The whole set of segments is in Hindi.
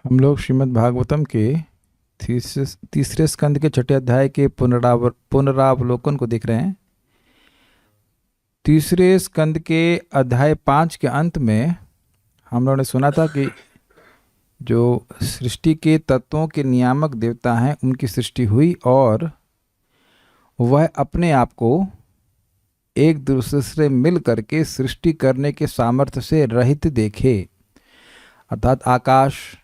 हम लोग श्रीमद् भागवतम के तीसरे स्कंद के छठे अध्याय के पुनरावलोकन को देख रहे हैं। तीसरे स्कंद के अध्याय 5 के अंत में हम लोगों ने सुना था कि जो सृष्टि के तत्वों के नियामक देवता हैं उनकी सृष्टि हुई और वह अपने आप को एक दूसरे से मिल करके सृष्टि करने के सामर्थ्य से रहित देखे, अर्थात आकाश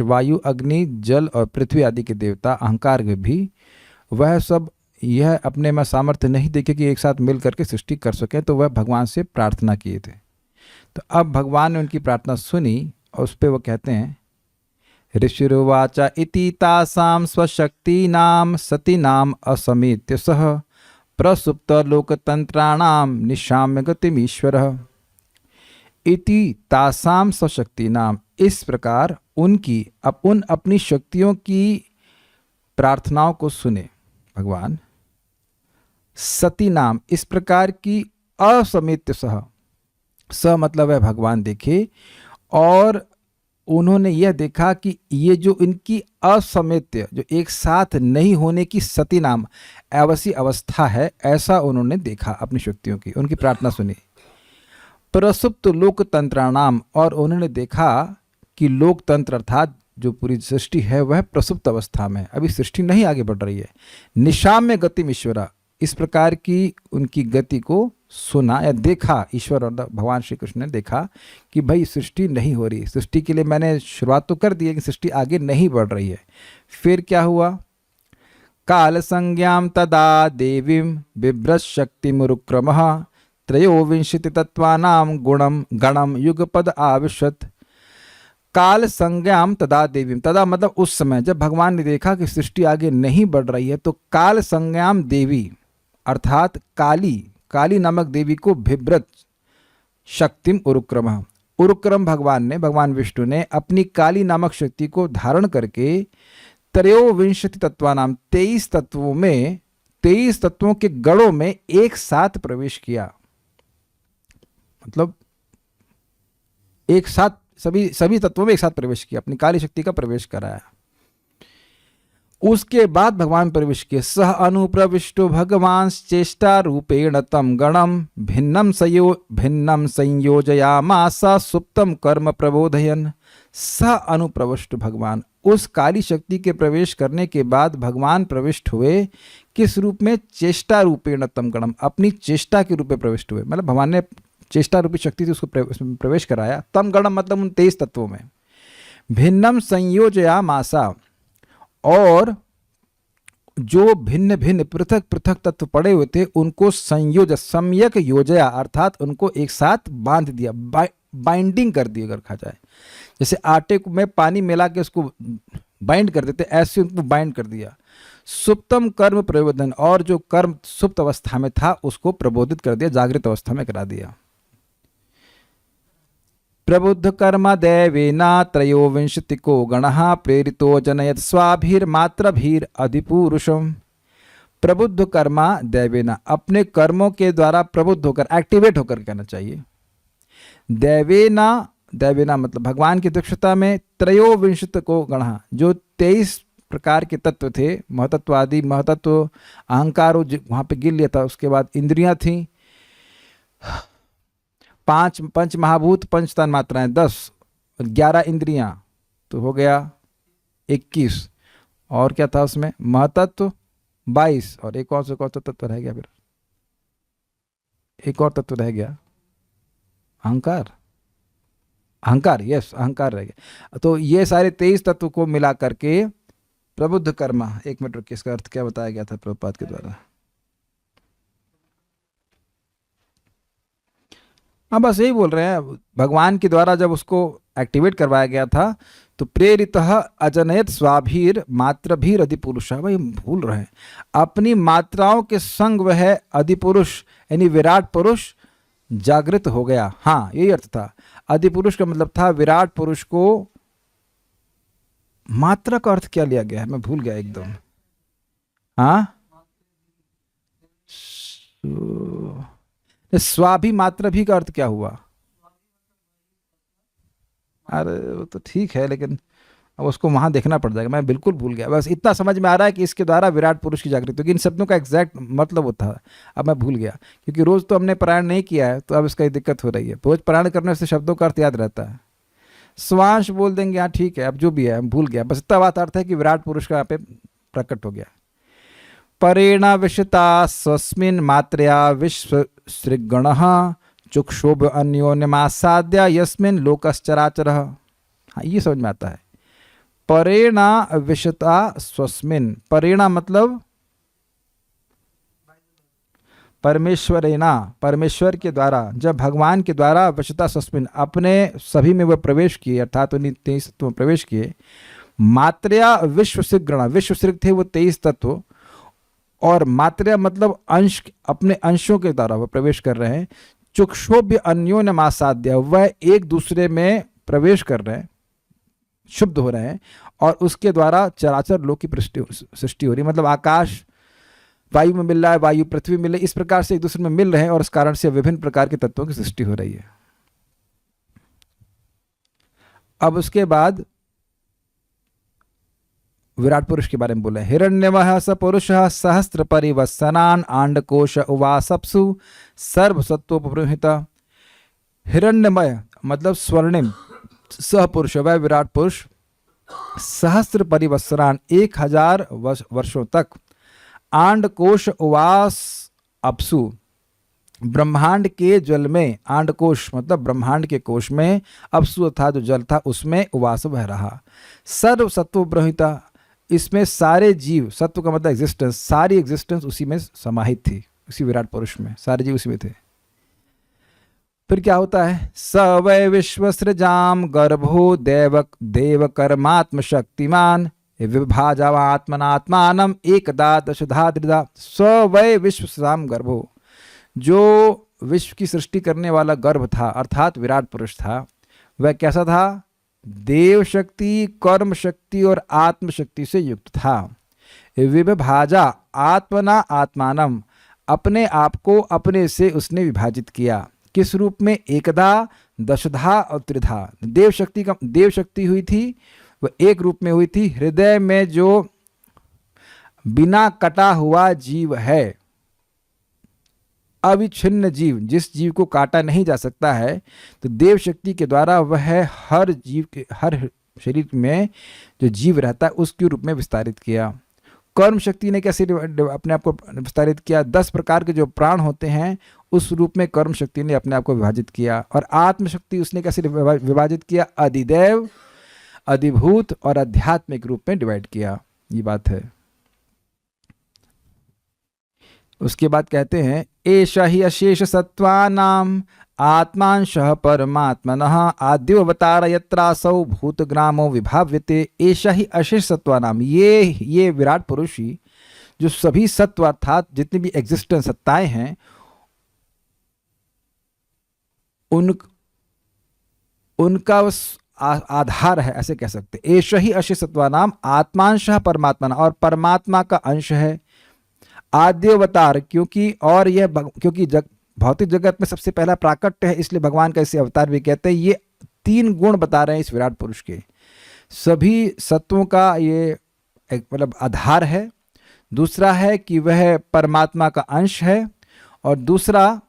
वायु अग्नि जल और पृथ्वी आदि के देवता अहंकार के भी वह सब यह अपने में सामर्थ्य नहीं देखे कि एक साथ मिल करके सृष्टि कर सके, तो वह भगवान से प्रार्थना किए थे। तो अब भगवान ने उनकी प्रार्थना सुनी और उस पर वह कहते हैं, ऋषिरुवाचा इति तासां स्वशक्तीनां सतीनां असमीत्य सह प्रसुप्त लोकतंत्राणां निशाम्य गतिमीश्वरः। इति तासाम स्वशक्ति नाम, इस प्रकार उनकी अपनी शक्तियों की प्रार्थनाओं को सुने भगवान। सती नाम, इस प्रकार की असमित्य सह, स मतलब है भगवान देखे, और उन्होंने यह देखा कि ये जो इनकी असमित्य, जो एक साथ नहीं होने की सती नाम अवश्य अवस्था है, ऐसा उन्होंने देखा अपनी शक्तियों की, उनकी प्रार्थना सुनी। प्रसुप्त लोकतंत्राणाम, और उन्होंने देखा कि लोकतंत्र अर्थात जो पूरी सृष्टि है वह प्रसुप्त अवस्था में, अभी सृष्टि नहीं आगे बढ़ रही है। निशाम्य गतिम ईश्वरा, इस प्रकार की उनकी गति को सुना या देखा, ईश्वर और भगवान श्री कृष्ण ने देखा कि भाई सृष्टि नहीं हो रही, सृष्टि के लिए मैंने शुरुआत तो कर दी है कि सृष्टि आगे नहीं बढ़ रही है। फिर क्या हुआ? काल संज्ञाम तदा देवीं बिभ्रत शक्ति मुरुक्रमः त्रयोविंशति तत्वानां गुणम गणम युगपद आविशत। काल संज्ञाम तदा देवीम, तदा मतलब उस समय जब भगवान ने देखा कि सृष्टि आगे नहीं बढ़ रही है, तो काल संज्ञाम देवी अर्थात काली नामक देवी को बिभ्रत शक्तिम उरुक्रम भगवान विष्णु ने अपनी काली नामक शक्ति को धारण करके त्रयोविंशति तत्वानाम 23 तत्वों के गणों में एक साथ प्रवेश किया। मतलब एक साथ सभी तत्वों में एक साथ प्रवेश किया, अपनी काली शक्ति का प्रवेश कराया। उसके बाद भगवान प्रवेश किए। सह अनुप्रविष्टो भगवान चेष्टा रूपेण तम गणम भिन्नम संयोजयामास सुप्तम कर्म प्रबोधयन। सह अनुप्रविष्ट भगवान, उस काली शक्ति के प्रवेश करने के बाद भगवान प्रविष्ट हुए किस रूप में? चेष्टा रूपेण तम गणम, अपनी चेष्टा के रूप में प्रविष्ट हुए, मतलब भगवान ने चेष्टा रूपी शक्ति से उसको प्रवेश कराया। तम गणम मतलब उन 23 तत्वों में। भिन्नम संयोजयामासा, और जो भिन्न भिन्न पृथक पृथक तत्व पड़े हुए थे उनको सम्यक योजया अर्थात उनको एक साथ बांध दिया, बाइंडिंग कर दी अगर कहा जाए। जैसे आटे को में पानी मिला के उसको बाइंड कर देते, ऐसे उनको बाइंड कर दिया। सुप्तम कर्म प्रबोधन, और जो कर्म सुप्त अवस्था में था उसको प्रबोधित कर दिया, जागृत अवस्था में करा दिया। प्रबुद्ध कर्म देवेना त्रयोविंशतिको गणः प्रेरितो जनयत स्वाभिर्मात्रभिर अधिपुरुषम। प्रबुद्ध कर्मा देवेना, अपने कर्मों के द्वारा प्रबुद्ध होकर, एक्टिवेट होकर कहना चाहिए। देवेना मतलब भगवान की दक्षता में, त्रयोविंशत को गणः, जो 23 प्रकार के तत्व थे, महतत्व आदि, महतत्व अहंकार वहां पे गिर लिया था। उसके बाद इंद्रियां थी 5 पंच महाभूत, 5 तन मात्राएं 10, 11 इंद्रियां, तो हो गया 21। और क्या था उसमें? महतत्व 22, और एक और से तत्व रह गया? फिर एक और तत्व रह गया, अहंकार, यस अहंकार रह गया। तो ये सारे 23 तत्व को मिला करके प्रबुद्ध कर्मा, एक मिनट रुकिए, इसका अर्थ क्या बताया गया था प्रभुपाद के द्वारा? हाँ बस यही बोल रहे हैं, भगवान के द्वारा जब उसको एक्टिवेट करवाया गया था तो प्रेरित अजनयत स्वाभीर मात्रभीर अधिपुरुषा, भाई भूल रहे हैं, अपनी मात्राओं के संग वह अधिपुरुष यानी विराट पुरुष जागृत हो गया। हाँ यही अर्थ था। अधिपुरुष का मतलब था विराट पुरुष को। मात्रा का अर्थ क्या लिया गया है, मैं भूल गया एकदम। हाँ स्वाभिमात्र भी का अर्थ क्या हुआ? अरे वो तो ठीक है, लेकिन अब उसको वहाँ देखना पड़ जाएगा। मैं बिल्कुल भूल गया, बस इतना समझ में आ रहा है कि इसके द्वारा विराट पुरुष की जागृति होगी। इन शब्दों का एग्जैक्ट मतलब वो था, अब मैं भूल गया, क्योंकि रोज़ तो हमने पारायण नहीं किया है, तो अब इसका दिक्कत हो रही है। रोज पारायण करने से शब्दों का अर्थ याद रहता है। स्वांश बोल देंगे, हाँ ठीक है, अब जो भी है हम भूल गया, बस इतना बात अर्थ है कि विराट पुरुष का यहाँ पे प्रकट हो गया। परेण विशता स्वस्मिन् मात्रया विश्व सृगण चुक्षोभ अन्योन्यमासाद्य यस्मिन् लोकश्चराचरः। हाँ, ये समझ में आता है। परेणा विशता स्वस्मिन्, परेणा मतलब परमेश्वरेणा, परमेश्वर के द्वारा, जब भगवान के द्वारा विशता स्वस्मिन्, अपने सभी में वह प्रवेश किए, अर्थात उन्हीं 23 तत्वों में प्रवेश किए। मात्रया विश्व सृगण, विश्व सृग थे वो 23 तत्व, और मात्रा मतलब अंश, अपने अंशों के द्वारा वह प्रवेश कर रहे हैं। चुक्षोभ्य अन्योन्यमासाद्य, वह एक दूसरे में प्रवेश कर रहे हैं, शुद्ध हो रहे हैं, और उसके द्वारा चराचर लोक की सृष्टि हो रही है। मतलब आकाश वायु में मिल रहा है, वायु पृथ्वी मिल रही है, इस प्रकार से एक दूसरे में मिल रहे हैं, और इस कारण से विभिन्न प्रकार के तत्वों की सृष्टि हो रही है। अब उसके बाद विराट पुरुष के बारे में बोला है। हिरण्यमः स पुरुष सहस्त्र परिवत्सनान आंडकोश उवासप्सु सर्वसत्वोपबृंहित। हिरण्यमय मतलब स्वर्णिम, सह पुरुष वह विराट पुरुष, सहस्त्र परिवत्सरान 1000 वर्षों तक, आंडकोश उवास अपसु ब्रह्मांड के जल में, आंडकोश मतलब ब्रह्मांड के कोश में, अपसु था जो जल था उसमें उवास बह रहा। सर्व सत्व ब्रहिता, इसमें सारे जीव, सत्व का मतलब एग्जिस्टेंस, सारी एग्जिस्टेंस उसी में समाहित थी, उसी विराट पुरुष में सारे जीव उसी में थे। फिर क्या होता है, स वै विश्वसृजाम गर्भो देव कर्मात्म शक्तिमान विभाजवात्मनात्मानम एकदा दशधा त्रिधा। स वै विश्वसृजाम गर्भो, जो विश्व की सृष्टि करने वाला गर्भ था अर्थात विराट पुरुष था, वह कैसा था, देव शक्ति, कर्म शक्ति और आत्म शक्ति से युक्त था। विभाजा आत्मना आत्मानम, अपने आप को अपने से उसने विभाजित किया। किस रूप में, एकदा दशधा और त्रिधा। देव शक्ति हुई थी, वह एक रूप में हुई थी, हृदय में जो बिना कटा हुआ जीव है, अविच्छिन्न जीव, जिस जीव को काटा नहीं जा सकता है, तो देव शक्ति के द्वारा वह हर जीव के, हर शरीर में जो जीव रहता है उसके रूप में विस्तारित किया। कर्म शक्ति ने कैसे अपने आप को विस्तारित किया, 10 प्रकार के जो प्राण होते हैं उस रूप में कर्म शक्ति ने अपने आप को विभाजित किया। और आत्म शक्ति उसने कैसे विभाजित किया, अधिदेव, अधिभूत और आध्यात्मिक रूप में डिवाइड किया। ये बात है। उसके बाद कहते हैं, एषा ही अशेष सत्वानाम आत्मांशः परमात्मनः आद्योऽवतार यत्रासौ भूतग्रामो विभाव्यते। एषा ही अशेष सत्वानाम, ये विराट पुरुष ही जो सभी सत्व अर्थात जितनी भी एग्जिस्टेंस सत्ताएं हैं उनका आधार है, ऐसे कह सकते। एषा ही अशेष सत्वानाम आत्मांशः परमात्मनः, और परमात्मा का अंश है। आद्य अवतार, क्योंकि भौतिक जगत में सबसे पहला प्राकट्य है, इसलिए भगवान का इसे अवतार भी कहते हैं। ये 3 गुण बता रहे हैं इस विराट पुरुष के, सभी सत्वों का ये मतलब आधार है। दूसरा है कि वह परमात्मा का अंश है, और दूसरा,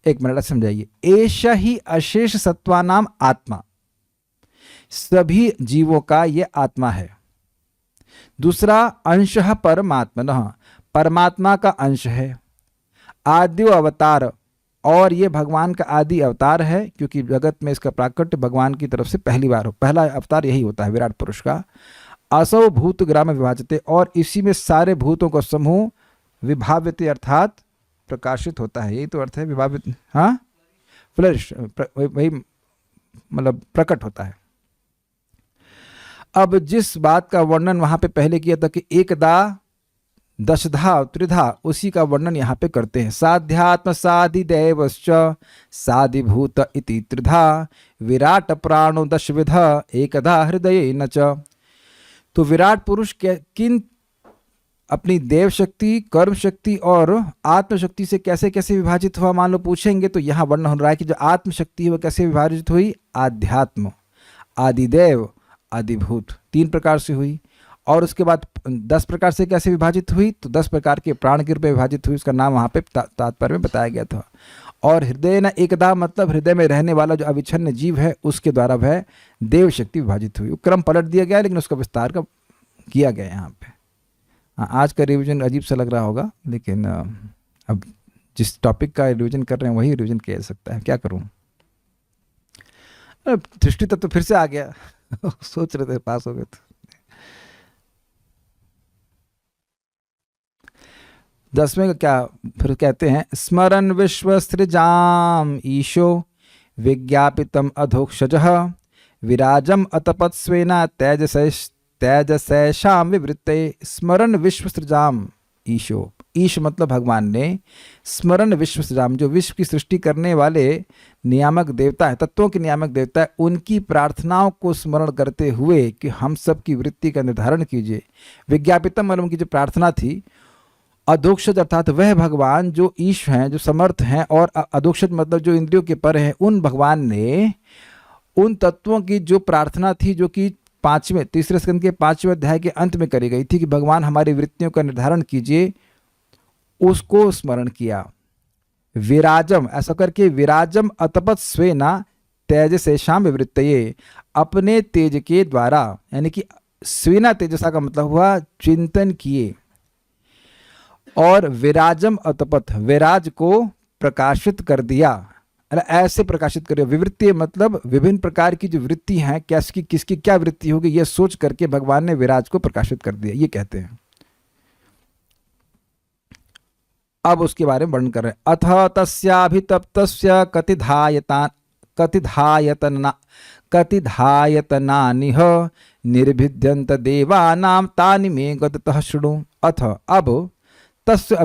एक मिनट समझाइए, एषा ही अशेष सत्वानाम आत्मा, सभी जीवों का ये आत्मा है। दूसरा, अंशः परमात्मनः, परमात्मा का अंश है। आद्यो अवतार, और ये भगवान का आदि अवतार है, क्योंकि जगत में इसका प्राकट्य भगवान की तरफ से पहला अवतार यही होता है विराट पुरुष का। असौ भूत ग्राम विभाजते, और इसी में सारे भूतों का समूह विभाव्यते अर्थात प्रकाशित होता है। यही तो अर्थ है विभावित, हाँ, फ्लरिश, वही मतलब प्रकट होता है। अब जिस बात का वर्णन वहां पे पहले किया था कि एकदा दशधा त्रिधा, उसी का वर्णन यहाँ पे करते हैं। साध्यात्म साधिदेवश्च साधिभूत इति त्रिधा विराट प्राणो दशविध एकदा हृदय न च। तो विराट पुरुष के किन अपनी देव शक्ति, कर्म शक्ति और आत्म शक्ति से कैसे कैसे विभाजित हुआ, मान लो पूछेंगे तो यहाँ वर्णन हो रहा है कि जो आत्म शक्ति है वह कैसे विभाजित हुई, आध्यात्म, आदिदेव, आदिभूत, 3 प्रकार से हुई। और उसके बाद 10 प्रकार से कैसे विभाजित हुई, तो 10 प्रकार के प्राण के रूप में विभाजित हुई, उसका नाम वहाँ पे तात्पर्य में बताया गया था। और हृदय न एकदा मतलब हृदय में रहने वाला जो अविच्छिन्न जीव है उसके द्वारा वह देव शक्ति विभाजित हुई। क्रम पलट दिया गया लेकिन उसका विस्तार का किया गया यहाँ पे। आज का रिवीजन अजीब सा लग रहा होगा, लेकिन अब जिस टॉपिक का रिवीजन कर रहे हैं वही रिवीजन किया जा सकता है, क्या करूँ। दृष्टि तत्व तो फिर से आ गया सोच रहे थे पास हो गए तो। 10वें का क्या फिर कहते हैं, स्मरन विश्व सृजाम ईशो विज्ञापितम अधोक्षजः विराजम अतपत स्वेना तेजसैषाम विवृत्ते। स्मरण विश्व सृजाम ईशो, ईश मतलब भगवान ने, स्मरण विश्व सृजाम जो विश्व की सृष्टि करने वाले नियामक देवता है, तत्वों के नियामक देवता है, उनकी प्रार्थनाओं को स्मरण करते हुए कि हम सब की वृत्ति का निर्धारण कीजिए। विज्ञापितम मतलब उनकी जो प्रार्थना थी, अधोक्षज अर्थात वह भगवान जो ईश हैं, जो समर्थ हैं, और अधोक्षज मतलब जो इंद्रियों के पर हैं, उन भगवान ने उन तत्वों की जो प्रार्थना थी जो कि 3 स्कंद के 5वें अध्याय के अंत में करी गई थी कि भगवान हमारी वृत्तियों का निर्धारण कीजिए, उसको स्मरण किया। विराजम ऐसा करके, विराजम अतपत स्वेना तेजसैषाम विवृत्तये, अपने तेज के द्वारा, यानी कि स्वेना तेजसा का मतलब हुआ चिंतन किए, और विराजम अतपत विराज को प्रकाशित कर दिया, ऐसे प्रकाशित करिए। विवृत्ति मतलब विभिन्न प्रकार की जो वृत्ति हैं, कैसी किसकी क्या वृत्ति होगी यह सोच करके भगवान ने विराज को प्रकाशित कर दिया, ये कहते हैं। अब उसके बारे में वर्णन कर रहे हैं। अथ तस्याभितप्तस्य कतिधायतनानिह निर्भिद्यन्त देवानां तानि मे गदतः शृणु। अथ अब तस्य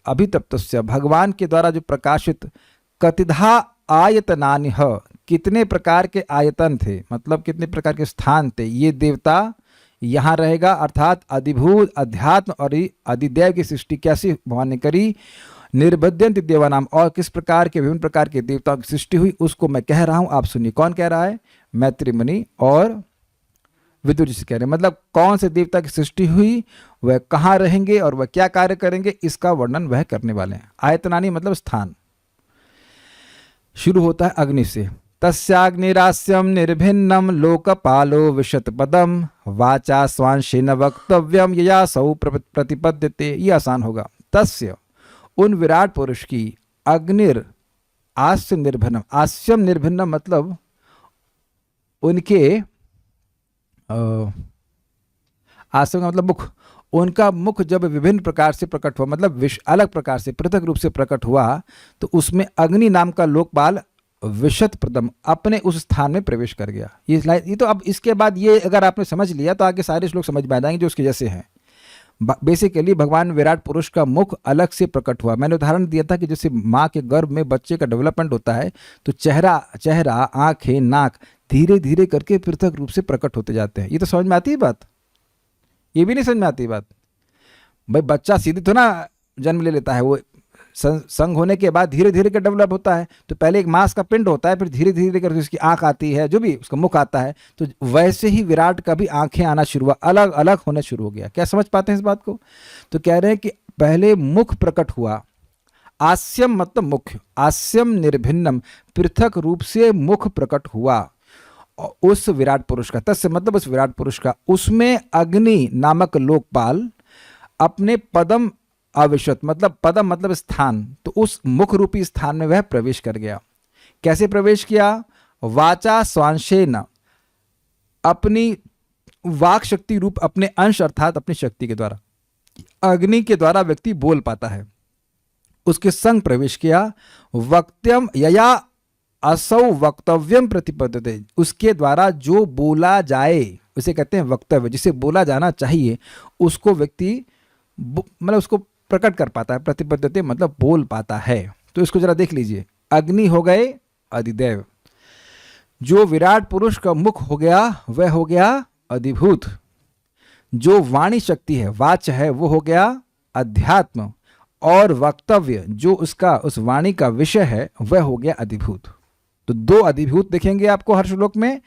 अभितप्तस्य भगवान के द्वारा जो प्रकाशित, कतिधा आयतनानि, कितने प्रकार के आयतन थे, मतलब कितने प्रकार के स्थान थे, ये देवता यहाँ रहेगा, अर्थात अधिभूत, अध्यात्म और अधिदेव की सृष्टि कैसी भगवान ने करी। निर्बध्यंत देवानाम, और किस प्रकार के विभिन्न प्रकार के देवताओं की सृष्टि हुई उसको मैं कह रहा हूँ, आप सुनिए। कौन कह रहा है? मैत्री मुनि और विदुर जी से कह रहे हैं। मतलब कौन से देवता की सृष्टि हुई, वह कहाँ रहेंगे और वह क्या कार्य करेंगे, इसका वर्णन वह करने वाले हैं। आयतनानी मतलब स्थान। शुरू होता है अग्नि से। तस्याग्निरास्यम निर्भिन्नम लोकपालो विशतपदम वाचा स्वांशेन वक्तव्यम ययासौ प्रतिपद्यते। ये आसान होगा। तस्य उन विराट पुरुष की, अग्निर आस्य निर्भिन्नम, आस्यम निर्भिन्नम मतलब उनके आस्य का मतलब मुख, उनका मुख जब विभिन्न प्रकार से प्रकट हुआ, मतलब अलग प्रकार से पृथक रूप से प्रकट हुआ, तो उसमें अग्नि नाम का लोकपाल विशत प्रदम अपने उस स्थान में प्रवेश कर गया। ये तो अब इसके बाद ये अगर आपने समझ लिया तो आगे सारे श्लोक समझ में आ जाएंगे जो उसके जैसे हैं। बेसिकली भगवान विराट पुरुष का मुख अलग से प्रकट हुआ। मैंने उदाहरण दिया था कि जैसे माँ के गर्भ में बच्चे का डेवलपमेंट होता है तो चेहरा, आंखें, नाक धीरे धीरे करके पृथक रूप से प्रकट होते जाते हैं। ये तो समझ में आती है बात? ये भी नहीं समझ में आती बात? भाई बच्चा सीधे तो ना जन्म ले लेता है, वो संग होने के बाद धीरे धीरे कर डेवलप होता है। तो पहले एक मांस का पिंड होता है, फिर धीरे धीरे करके उसकी आंख आती है, जो भी उसका मुख आता है। तो वैसे ही विराट का भी आंखें आना शुरू हुआ, अलग अलग होना शुरू हो गया। क्या समझ पाते हैं इस बात को? तो कह रहे हैं कि पहले मुख प्रकट हुआ। आस्यम मतलब मुख्य, आस्यम निर्भिन्नम पृथक रूप से मुख प्रकट हुआ उस विराट पुरुष का। तस्य मतलब उस विराट पुरुष का, उसमें अग्नि नामक लोकपाल अपने पदम अविशत मतलब पदम मतलब स्थान, तो उस मुख रूपी स्थान में वह प्रवेश कर गया। कैसे प्रवेश किया? वाचा स्वांशेन, अपनी वाक शक्ति रूप अपने अंश अर्थात अपनी शक्ति के द्वारा। अग्नि के द्वारा व्यक्ति बोल पाता है, उसके संग प्रवेश किया। वक्त्यम यया असौ वक्तव्यम प्रतिपद्यते, उसके द्वारा जो बोला जाए उसे कहते हैं वक्तव्य। जिसे बोला जाना चाहिए उसको व्यक्ति मतलब उसको प्रकट कर पाता है। प्रतिपद्यते मतलब बोल पाता है। तो इसको जरा देख लीजिए। अग्नि हो गए अधिदेव, जो विराट पुरुष का मुख हो गया वह हो गया अधिभूत, जो वाणी शक्ति है, वाच है, वो हो गया अध्यात्म, और वक्तव्य जो उसका उस वाणी का विषय है वह हो गया अधिभूत। तो दो अधिभूत दिखेंगे आपको हर श्लोक में,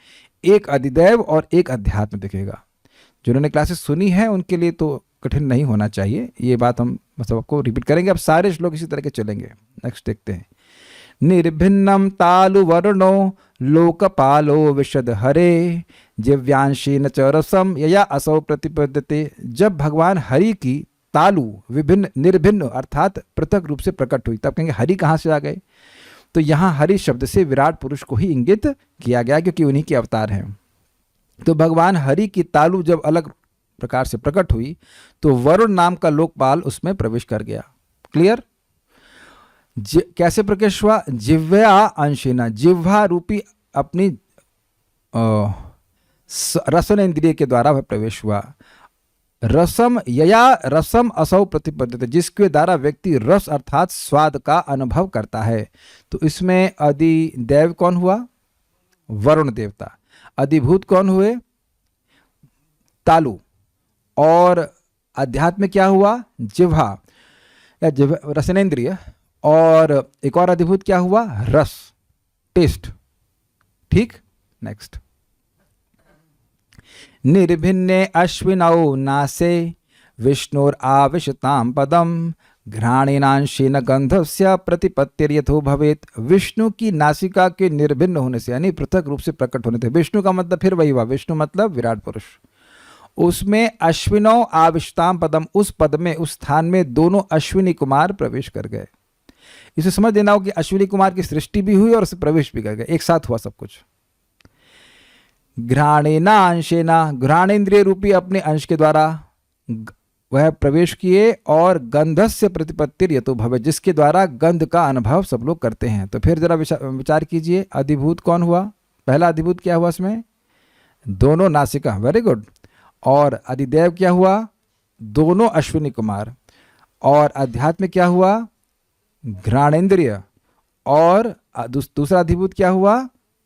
एक अधिदैव और एक अध्यात्म दिखेगा। जिन्होंने क्लासेस सुनी है उनके लिए तो कठिन नहीं होना चाहिए, ये बात हम मतलब आपको रिपीट करेंगे। अब सारे श्लोक इसी तरह के चलेंगे। नेक्स्ट देखते हैं। निर्भिन्नम तालु वर्णो लोकपालो विशद हरे जिव्यांशीन च रसम यया असौ प्रतिपद्यते। जब भगवान हरि की तालु विभिन्न निर्भिन्न अर्थात पृथक रूप से प्रकट हुई, तब कहेंगे हरि कहाँ से आ गए? तो यहाँ हरि शब्द से विराट पुरुष को ही इंगित किया गया, क्योंकि उन्हीं के अवतार हैं। तो भगवान हरि की तालु जब अलग प्रकार से प्रकट हुई तो वरुण नाम का लोकपाल उसमें प्रवेश कर गया। क्लियर? कैसे प्रवेश हुआ? जिह्वा अंशिना, जिह्वा रूपी अपनी रसन इंद्रिय के द्वारा वह प्रवेश हुआ। रसम यया रसम असौ प्रतिपद्यते, जिसके द्वारा व्यक्ति रस अर्थात स्वाद का अनुभव करता है। तो इसमें अधिदैव कौन हुआ? वरुण देवता। अधिभूत कौन हुए? तालु। और अध्यात्म क्या हुआ? जिह्वा या रसनेन्द्रिय। और एक और अधिभूत क्या हुआ? रस, टेस्ट। ठीक, नेक्स्ट। निर्भिन्ने अश्विनौ नासे विष्णुर आविशताम पदम घ्राणेनांशेन गंधस्य प्रतिपत्तिर्यथो भवेत। विष्णु की नासिका के निर्भिन्न होने से यानी पृथक रूप से प्रकट होने से, विष्णु का मतलब फिर वही हुआ, विष्णु मतलब विराट पुरुष। उसमें अश्विनौ आविशताम पदम, उस पद में, उस स्थान में दोनों अश्विनी कुमार प्रवेश कर गए। इसे समझ देना हो कि अश्विनी कुमार की सृष्टि भी हुई और उसे प्रवेश भी कर गए, एक साथ हुआ सब कुछ। घ्राणेना अंशेना, घ्राणेन्द्रिय रूपी अपने अंश के द्वारा वह प्रवेश किए, और गंधस्य प्रतिपत्तिर यतो भवे, जिसके द्वारा गंध का अनुभव सब लोग करते हैं। तो फिर जरा विचार कीजिए, अधिभूत कौन हुआ? पहला अधिभूत क्या हुआ इसमें? दोनों नासिका, वेरी गुड। और अधिदैव क्या हुआ? दोनों अश्विनी कुमार। और अध्यात्म क्या हुआ? घ्राणेन्द्रिय। और दूसरा अधिभूत क्या हुआ?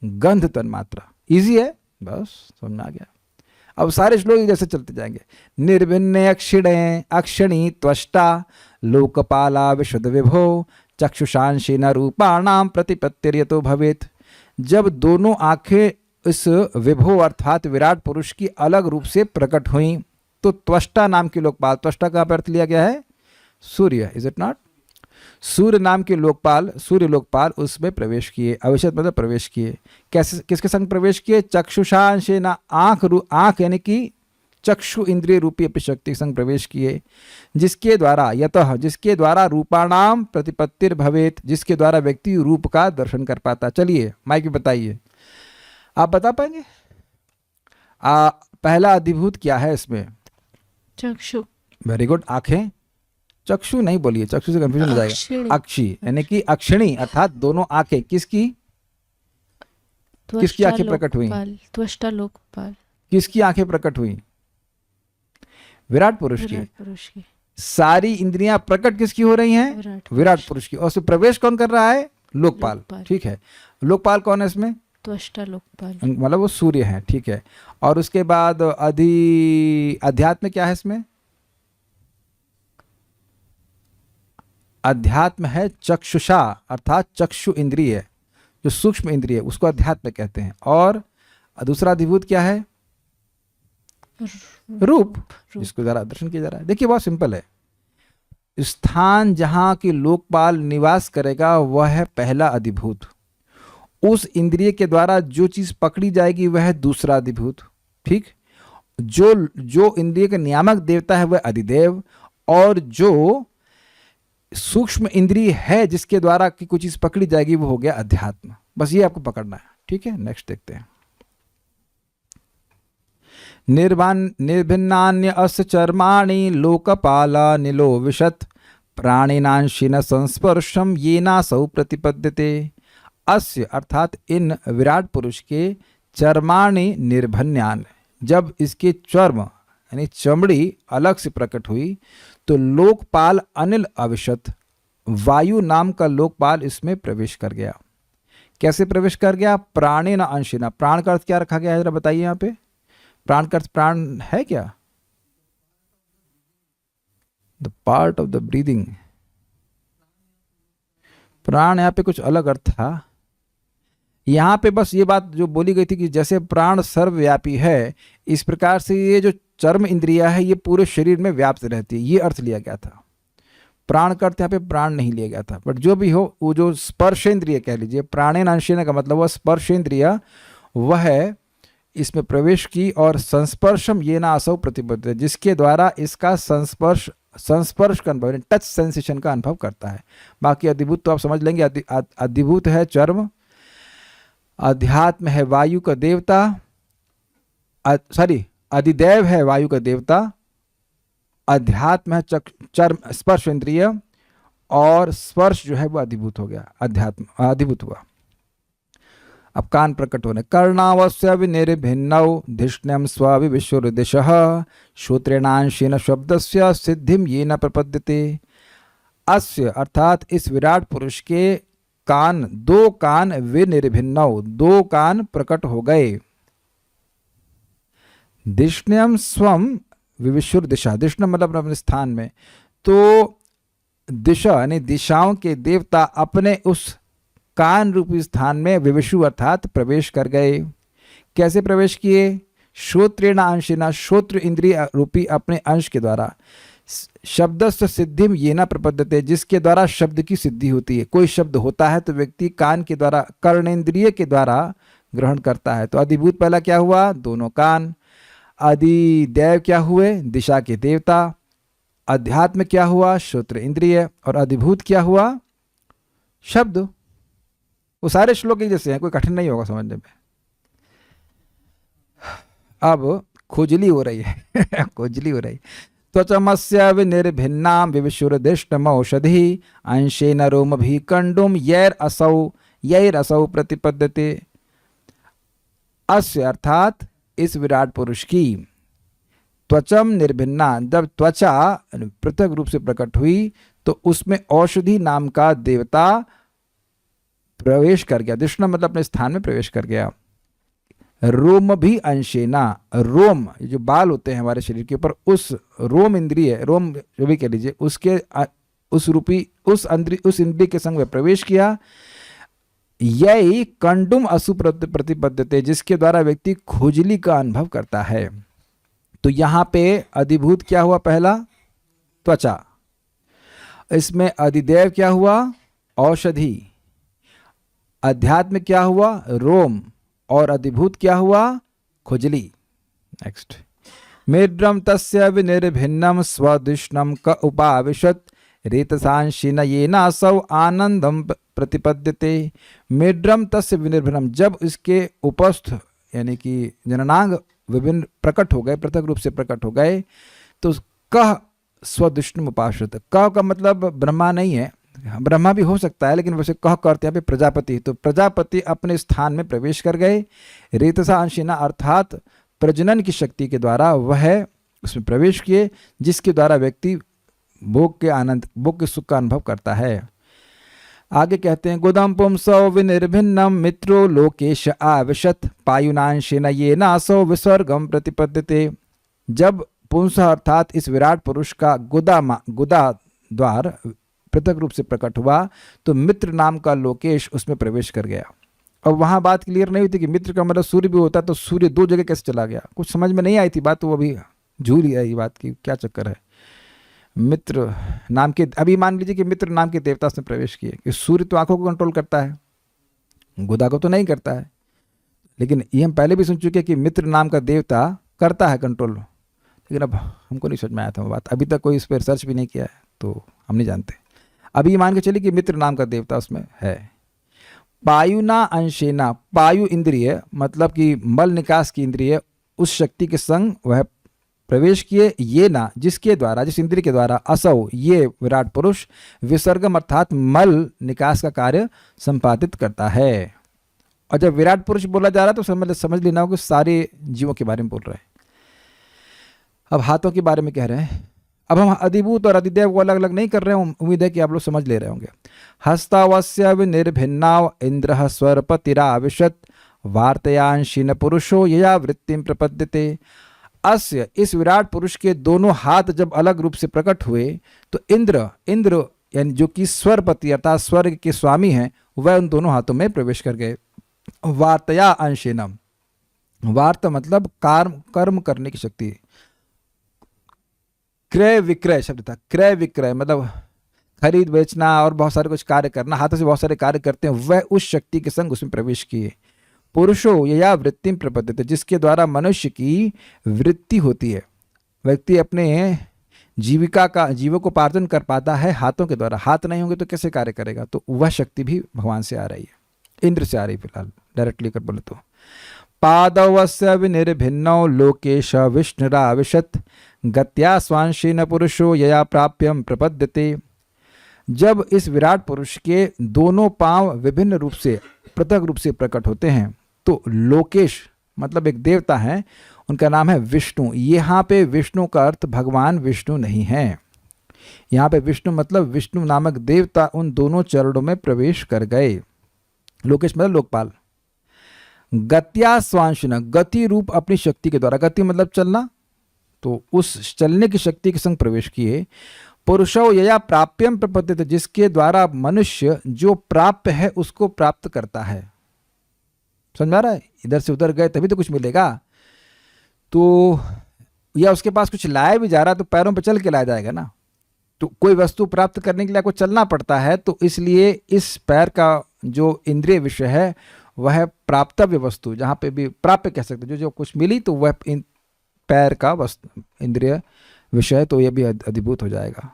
गंध तन्मात्रा। इजी है, बस समझ में आ गया। अब सारे श्लोक जैसे चलते जाएंगे। निर्भिन्ने अक्षिणे अक्षिणी त्वष्टा लोकपाला विशुद्ध विभो चक्षुषांशीन रूपाणाम प्रतिपत्तिर्यतो भवेत। जब दोनों आंखें इस विभो अर्थात विराट पुरुष की अलग रूप से प्रकट हुई तो त्वष्टा नाम के लोकपाल, त्वष्टा का अर्थ लिया गया है सूर्य, इज इट नॉट? सूर्य नाम के लोकपाल, सूर्य लोकपाल उसमें प्रवेश किए। अविशत मतलब प्रवेश किए। कैसे, किसके संग प्रवेश किए? चक्षुषांशेन, आंख यानी कि चक्षु इंद्रिय रूपी अपनी शक्ति संग प्रवेश किए। जिसके द्वारा यतः, जिसके द्वारा रूपाणाम प्रतिपत्तिर भवेत, जिसके द्वारा व्यक्ति रूप का दर्शन कर पाता। चलिए माइक में बताइए, आप बता पाएंगे? पहला अधिभूत क्या है इसमें? चक्षु। Very good. आंखें, चक्षु नहीं बोलिए, चक्षु से कंफ्यूजन हो जाएगा। अक्षी यानी कि अक्षिणी अर्थात दोनों आंखें किसकी? किसकी आंखें प्रकट हुई? त्वष्टा लोकपाल। किसकी आंखें प्रकट हुई? विराट पुरुष की। सारी इंद्रियां प्रकट किसकी हो रही हैं? विराट पुरुष की। और उसमें प्रवेश कौन कर रहा है? लोकपाल। ठीक है, लोकपाल कौन है इसमें? त्वष्टा लोकपाल, मतलब वो सूर्य है। ठीक है, और उसके बाद अध्यात्म क्या है इसमें? अध्यात्म है चक्षुषा अर्थात चक्षु इंद्रिय, जो सूक्ष्म इंद्रिय, उसको अध्यात्म कहते हैं। और दूसरा अधिभूत क्या है? रूप, जिसको द्वारा दर्शन किया जा रहा है। देखिए बहुत सिंपल है। स्थान जहां की लोकपाल निवास करेगा वह है पहला अधिभूत। उस इंद्रिय के द्वारा जो चीज पकड़ी जाएगी वह है दूसरा अधिभूत। ठीक, जो इंद्रिय का नियामक देवता है वह अधिदेव, और जो सूक्ष्म इंद्रिय है जिसके द्वारा की कोई चीज पकड़ी जाएगी वो हो गया अध्यात्म। बस ये आपको पकड़ना है। ठीक है, नेक्स्ट देखते हैं। निर्भिन्नान्य अस्य चर्माणि लोकपाला नीलो विशत प्राणिनांशिन संस्पर्शम येनासौ प्रतिपद्यते। अस्य अर्थात इन विराट पुरुष के चर्माणि निर्भन्यान, जब इसके चर्म यानी चमड़ी अलग से प्रकट हुई तो लोकपाल अनिल अविशत, वायु नाम का लोकपाल इसमें प्रवेश कर गया। कैसे प्रवेश कर गया? प्राणे न अंशिना। प्राण का अर्थ क्या रखा गया है जरा बताइए। यहाँ पे प्राण का अर्थ प्राण है क्या? The part of the breathing. प्राण यहाँ पे कुछ अलग अर्थ था। यहाँ पे बस ये बात जो बोली गई थी कि जैसे प्राण सर्वव्यापी है, इस प्रकार से ये जो चर्म इंद्रिया है ये पूरे शरीर में व्याप्त रहती है, ये अर्थ लिया गया था। प्राण का अर्थ यहाँ पे प्राण नहीं लिया गया था। बट जो भी हो, वो जो स्पर्शेंद्रिय कह लीजिए, प्राणेन अंशेन का मतलब वह स्पर्शेंद्रिय, वह इसमें प्रवेश की और संस्पर्शम ये ना असौ प्रतिबद्ध, जिसके द्वारा इसका संस्पर्श का अनुभव, टच सेंसेशन का अनुभव करता है। बाकी अधिभूत तो आप समझ लेंगे। अधिभूत है चर्म, अध्यात्म है वायु का देवता, अधिदेव है वायु का देवता, अध्यात्म है चर्म स्पर्श इंद्रिय, और स्पर्श जो है वो अधिभूत हो गया, अध्यात्म अधिभूत हुआ। अब कान प्रकट होने, कर्णावस्य विनिर्भिन्नौ धिष्ण्यम स्वविविशुर्दिशः श्रोत्रेणांशेन शब्दस्य सिद्धिम ये न प्रपद्यते। अस्य अर्थात इस विराट पुरुष के कान, दो कान विनिर्भिन्नौ, दो कान प्रकट हो गए। धिष्ण्यम स्वम विविशुर दिशा, दिशा मतलब अपने स्थान में, तो दिशा यानी दिशाओं के देवता अपने उस कान रूपी स्थान में विविशु अर्थात प्रवेश कर गए। कैसे प्रवेश किए? श्रोत्रेण अंशेना, श्रोत्र इंद्रिय रूपी अपने अंश के द्वारा, शब्दस्य सिद्धिम ये न प्रपद्यते, जिसके द्वारा शब्द की सिद्धि होती है। कोई शब्द होता है तो व्यक्ति कान के द्वारा, कर्णेंद्रिय के द्वारा ग्रहण करता है। तो अधिभूत पहला क्या हुआ? दोनों कान। अधिदेव क्या हुए? दिशा के देवता। अध्यात्म क्या हुआ? श्रोत्र इंद्रिय। और अधिभूत क्या हुआ? शब्द। वो सारे श्लोक एक जैसे हैं, कोई कठिन नहीं होगा समझने में। अब खुजली हो रही है खुजली हो रही। त्वचमस्य विनिर्भिन्नाम विविशुरदिष्टमौषधि अंशेन रोमभि कंडुम यैरसौ प्रतिपद्यते। अस्य अर्थात इस विराट पुरुष की त्वचम निर्भिन्ना, जब त्वचा पृथक रूप से प्रकट हुई तो उसमें औषधि नाम का देवता प्रवेश कर गया। दिष्ण मतलब अपने स्थान में प्रवेश कर गया। रोम भी अंशेना, रोम जो बाल होते हैं हमारे शरीर के ऊपर, उस रोम इंद्रिय, रोम जो भी कह लीजिए, उसके उस रूपी उस इंद्रिय के संग में प्रवेश किया। यही कंडुम असु प्रतिपद्यते, जिसके द्वारा व्यक्ति खुजली का अनुभव करता है। तो यहाँ पे अधिभूत क्या हुआ? पहला त्वचा। इसमें अधिदेव क्या हुआ? औषधि। अध्यात्म क्या हुआ? रोम। और अधिभूत क्या हुआ? खुजली। नेक्स्ट, मेड्रम तस्य विनिर्भिन्नम स्वदिष्णम क उपाविशत रेतसांशिन येन असौ आनंदम प्रतिपद्यते। मेड्रम तस्य विनिर्भिन्नम, जब इसके उपस्थ यानी कि जननांग विभिन्न प्रकट हो गए, पृथक रूप से प्रकट हो गए, तो कह स्वदिष्णुम उपाविशत। कह का मतलब ब्रह्मा नहीं है, ब्रह्मा भी हो सकता है, लेकिन वैसे कह करते हैं पे प्रजापति। तो प्रजापति अपने स्थान में प्रवेश कर गए। रेतसा अंशिना अर्थात प्रजनन की शक्ति के द्वारा वह उसमें प्रवेश किए, जिसके द्वारा व्यक्ति भोग के आनंद, भोग के सुख का अनुभव करता है। आगे कहते हैं, गुदम पुंसौ विनिर्भिन्नम मित्रो लोकेश आविशत पायुनांशेन येन असौ विसर्गम प्रतिपद्यते। जब पुंस अर्थात इस विराट पुरुष का गुदा द्वार पृथक रूप से प्रकट हुआ तो मित्र नाम का लोकेश उसमें प्रवेश कर गया। अब वहाँ बात क्लियर नहीं हुई थी कि मित्र का मतलब सूर्य भी होता, तो सूर्य दो जगह कैसे चला गया, कुछ समझ में नहीं आई थी बात। तो वो अभी झूल ही है ये बात की क्या चक्कर है। मित्र नाम के, अभी मान लीजिए कि मित्र नाम के देवता उसने प्रवेश किए, कि सूर्य तो आंखों को कंट्रोल करता है, गुदा को तो नहीं करता है। लेकिन ये हम पहले भी सुन चुके हैं कि मित्र नाम का देवता करता है कंट्रोल, लेकिन अब हमको नहीं समझ में आया था वो बात। अभी तक कोई इस पर रिसर्च भी नहीं किया है तो हम नहीं जानते। अभी मान के चलिए कि मित्र नाम का देवता उसमें है। पायुना अंशेना, पायु इंद्रिय मतलब कि मल निकास की इंद्रिय, उस शक्ति के संग वह प्रवेश किए। ये ना, जिसके द्वारा, जिस इंद्रिय के द्वारा असौ ये विराट पुरुष विसर्गम अर्थात मल निकास का कार्य संपादित करता है। और जब विराट पुरुष बोला जा रहा है तो समझ लेना हो कि सारे जीवों के बारे में बोल रहे हैं। अब हाथों के बारे में कह रहे हैं। अब हम अधिभूत और अधिदेव को अलग अलग नहीं कर रहे हैं, उम्मीद है कि आप लोग समझ ले रहे होंगे। हस्तावस्य विनिर्भिन्नाव इंद्र स्वरपतिराविशत वार्तयांशीन पुरुषो यया वृत्तिम प्रपद्यते। अस्य इस विराट पुरुष के दोनों हाथ जब अलग रूप से प्रकट हुए तो इंद्र यानी जो कि स्वरपति अर्थात स्वर्ग के स्वामी हैं, वह उन दोनों हाथों में प्रवेश कर गए। वार्तया अंशेनम, वार्त मतलब कर्म करने की शक्ति। क्रय विक्रय शब्द था, क्रय विक्रय मतलब खरीद बेचना और बहुत सारे कुछ कार्य करना, हाथों से बहुत सारे कार्य करते हैं, वह उस शक्ति के संग उसमें प्रवेश किए। पुरुषो यया वृत्ति प्रपद्यते, जिसके द्वारा मनुष्य की वृत्ति होती है, व्यक्ति अपने जीविकोपार्जन कर पाता है हाथों के द्वारा। हाथ नहीं होंगे तो कैसे कार्य करेगा? तो वह शक्ति भी भगवान से आ रही है, इंद्र से आ रही है। फिलहाल डायरेक्टली कर बोले तो पादवस्य विनिर्भिन्नौ लोकेश विष्णुराविशत गत्या स्वांशेन पुरुषो यया प्राप्यम प्रपद्यते। जब इस विराट पुरुष के दोनों पांव विभिन्न रूप से पृथक रूप से प्रकट होते हैं तो लोकेश मतलब एक देवता है, उनका नाम है विष्णु। यहाँ पे विष्णु का अर्थ भगवान विष्णु नहीं है, यहाँ पे विष्णु मतलब विष्णु नामक देवता उन दोनों चरणों में प्रवेश कर गए। लोकेश मतलब लोकपाल। गत्या स्वांशना, गति रूप अपनी शक्ति के द्वारा, गति मतलब चलना, तो उस चलने की शक्ति के संग प्रवेश किए। पुरुषो यया प्राप्यम प्रपद्यते, जिसके द्वारा मनुष्य जो प्राप्य है उसको प्राप्त करता है। समझ आ रहा है? इधर से उधर गए तभी तो कुछ मिलेगा, तो या उसके पास कुछ लाया भी जा रहा है तो पैरों पे चल के लाया जाएगा ना। तो कोई वस्तु प्राप्त करने के लिए आपको चलना पड़ता है, तो इसलिए इस पैर का जो इंद्रिय विषय है वह प्राप्तव्य वस्तु, जहाँ पे भी प्राप्य कह सकते, जो जो कुछ मिली तो वह पैर का वस्तु इंद्रिय विषय, तो यह भी अधिभूत हो जाएगा।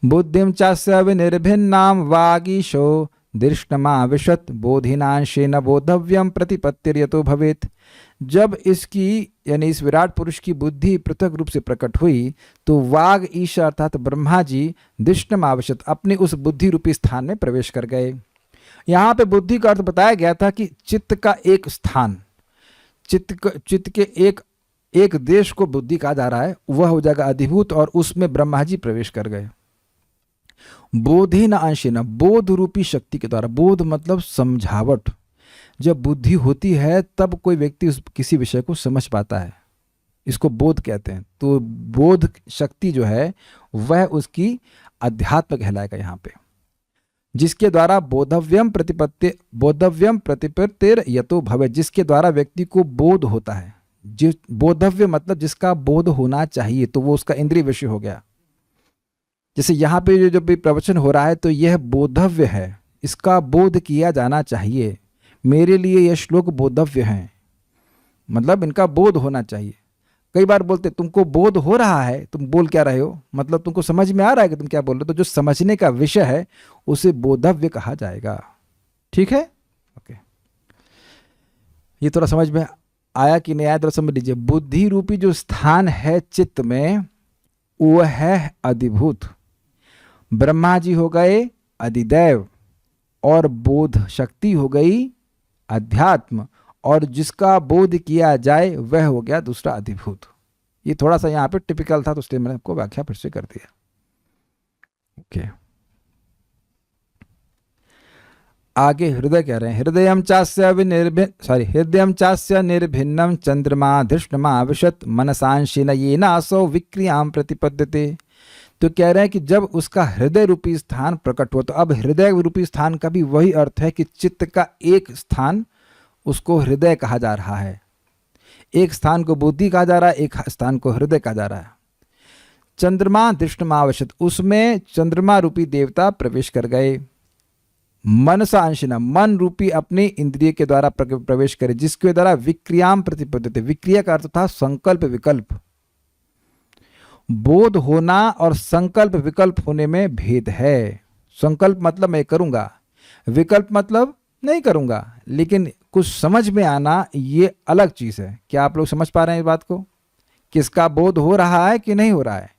बुद्धिम चास्य विनिर्भिन्नाम वागीशो दृष्टमाविशत बोधिनांशेन बोधव्यम प्रतिपत्तिर्यतो भवेत्। जब इसकी यानी इस विराट पुरुष की बुद्धि पृथक रूप से प्रकट हुई तो वाग ईशा अर्थात ब्रह्मा जी दृष्टमाविशत अपने उस बुद्धि रूपी स्थान में प्रवेश कर गए। यहाँ पे बुद्धि का अर्थ बताया गया था कि चित्त का एक स्थान, चित्त के एक देश को बुद्धि कहा जा रहा है, वह हो जाएगा अधिभूत, और उसमें ब्रह्मा जी प्रवेश कर गए। बोधि न अंशेन, बोध रूपी शक्ति के द्वारा, बोध मतलब समझावट। जब बुद्धि होती है तब कोई व्यक्ति उस किसी विषय को समझ पाता है, इसको बोध कहते हैं। तो बोध शक्ति जो है वह उसकी अध्यात्म कहलाएगा यहाँ पे, जिसके द्वारा बोधव्यम प्रतिपत्तिर यतो भवे, जिसके द्वारा व्यक्ति को बोध होता है। जिस बोधव्य मतलब जिसका बोध होना चाहिए, तो वो उसका इंद्रिय विषय हो गया। जैसे यहाँ पे जो भी प्रवचन हो रहा है तो यह बोधव्य है, इसका बोध किया जाना चाहिए। मेरे लिए यह श्लोक बोधव्य है, मतलब इनका बोध होना चाहिए। कई बार बोलते तुमको बोध हो रहा है, तुम बोल क्या रहे हो, मतलब तुमको समझ में आ रहा है कि तुम क्या बोल रहे हो। तो जो समझने का विषय है उसे बोधव्य कहा जाएगा। ठीक है, ओके। ये थोड़ा समझ में आया कि नहीं आया, थोड़ा समझ लीजिए। बुद्धि रूपी जो स्थान है चित्त में वह है अधिभूत। ब्रह्मा जी हो गए अधिदैव, और बोध शक्ति हो गई अध्यात्म, और जिसका बोध किया जाए वह हो गया दूसरा अधिभूत। ये थोड़ा सा यहाँ पे टिपिकल था तो इसलिए मैंने आपको व्याख्या फिर से कर दिया। ओके, आगे हृदय कह रहे हैं। हृदयम चास्य निर्भिन्नम चंद्रमा धृष्टमा विशत मनसांशिन येनासो विक्रियाम प्रतिपद्यते। तो कह रहे हैं कि जब उसका हृदय रूपी स्थान प्रकट हो, तो अब हृदय रूपी स्थान का भी वही अर्थ है कि चित्त का एक स्थान उसको हृदय कहा जा रहा है। एक स्थान को बुद्धि कहा जा रहा है, एक स्थान को हृदय कहा जा रहा है। चंद्रमा दृष्टमावशत, उसमें चंद्रमा रूपी देवता प्रवेश कर गए। मनसा अंशिना, मन रूपी अपने इंद्रिय के द्वारा प्रवेश करे, जिसके द्वारा विक्रियाम प्रतिपद्यते। विक्रिया का अर्थ था संकल्प विकल्प। बोध होना और संकल्प विकल्प होने में भेद है। संकल्प मतलब मैं करूंगा, विकल्प मतलब नहीं करूंगा, लेकिन कुछ समझ में आना ये अलग चीज है। क्या आप लोग समझ पा रहे हैं इस बात को? किसका बोध हो रहा है कि नहीं हो रहा है?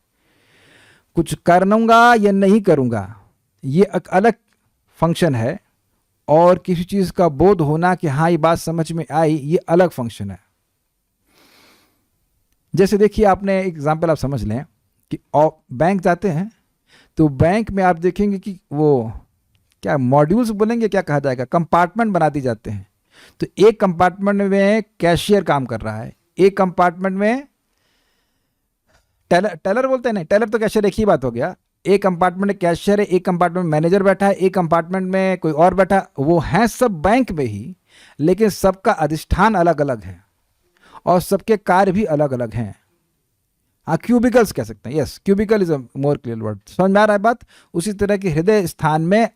कुछ करूंगा या नहीं करूंगा, ये एक अलग फंक्शन है, और किसी चीज का बोध होना कि हाँ ये बात समझ में आई, ये अलग फंक्शन है। जैसे देखिए, आपने एग्जाम्पल आप समझ लें कि बैंक जाते हैं तो बैंक में आप देखेंगे कि वो क्या मॉड्यूल्स बोलेंगे, क्या कहा जाएगा, कंपार्टमेंट बना दी जाते हैं। तो एक कंपार्टमेंट में कैशियर काम कर रहा है, एक कंपार्टमेंट में टेलर, टेलर बोलते हैं, नहीं टेलर तो कैशियर एक ही बात हो गया। एक कंपार्टमेंट में कैशियर है, एक कंपार्टमेंट में मैनेजर बैठा है, एक कंपार्टमेंट में कोई और बैठा है। वो हैं सब बैंक में ही, लेकिन सबका अधिष्ठान अलग अलग है और सबके कार्य भी अलग अलग हैं। हाँ, क्यूबिकल्स कह सकते हैं। Yes, cubicle is a more clear word. समझ में आ रहा है बात? उसी तरह के हृदय स्थान में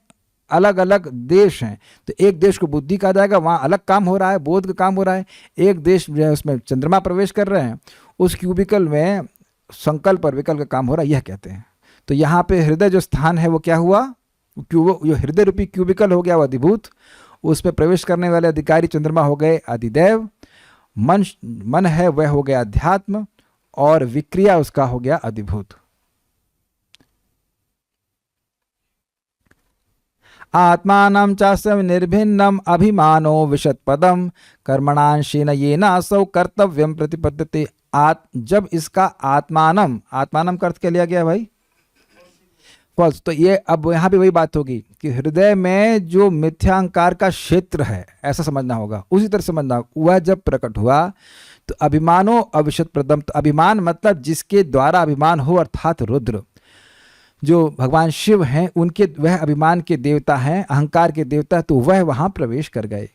अलग अलग देश हैं। तो एक देश को बुद्धि कहा जाएगा, वहाँ अलग काम हो रहा है, बोध का काम हो रहा है। एक देश जो है उसमें चंद्रमा प्रवेश कर रहे हैं, उस क्यूबिकल में संकल्प और विकल्प का काम हो रहा है, यह कहते हैं। तो यहाँ पे हृदय जो स्थान है वो क्या हुआ? जो हृदय रूपी क्यूबिकल हो गया वो अधिभूत, उसमें प्रवेश करने वाले अधिकारी चंद्रमा हो गए अधिदेव, मन है वह हो गया अध्यात्म, और विक्रिया उसका हो गया अधिभूत। आत्मानं चास्य निर्भिन्नम अभिमानो विशत पदम कर्मणांशेन येनासौ कर्तव्यम प्रतिपद्यते। जब इसका आत्मानम, आत्मानम का अर्थ क्या लिया गया भाई? फॉल्स। तो ये अब यहाँ पे वही बात होगी कि हृदय में जो मिथ्यांकार का क्षेत्र है, ऐसा समझना होगा, उसी तरह समझना होगा। वह जब प्रकट हुआ तो अभिमानो अविशत प्रदम, तो अभिमान मतलब जिसके द्वारा अभिमान हो, अर्थात रुद्र जो भगवान शिव हैं, उनके वह अभिमान के देवता हैं, अहंकार के देवता, तो वह वहाँ प्रवेश कर गए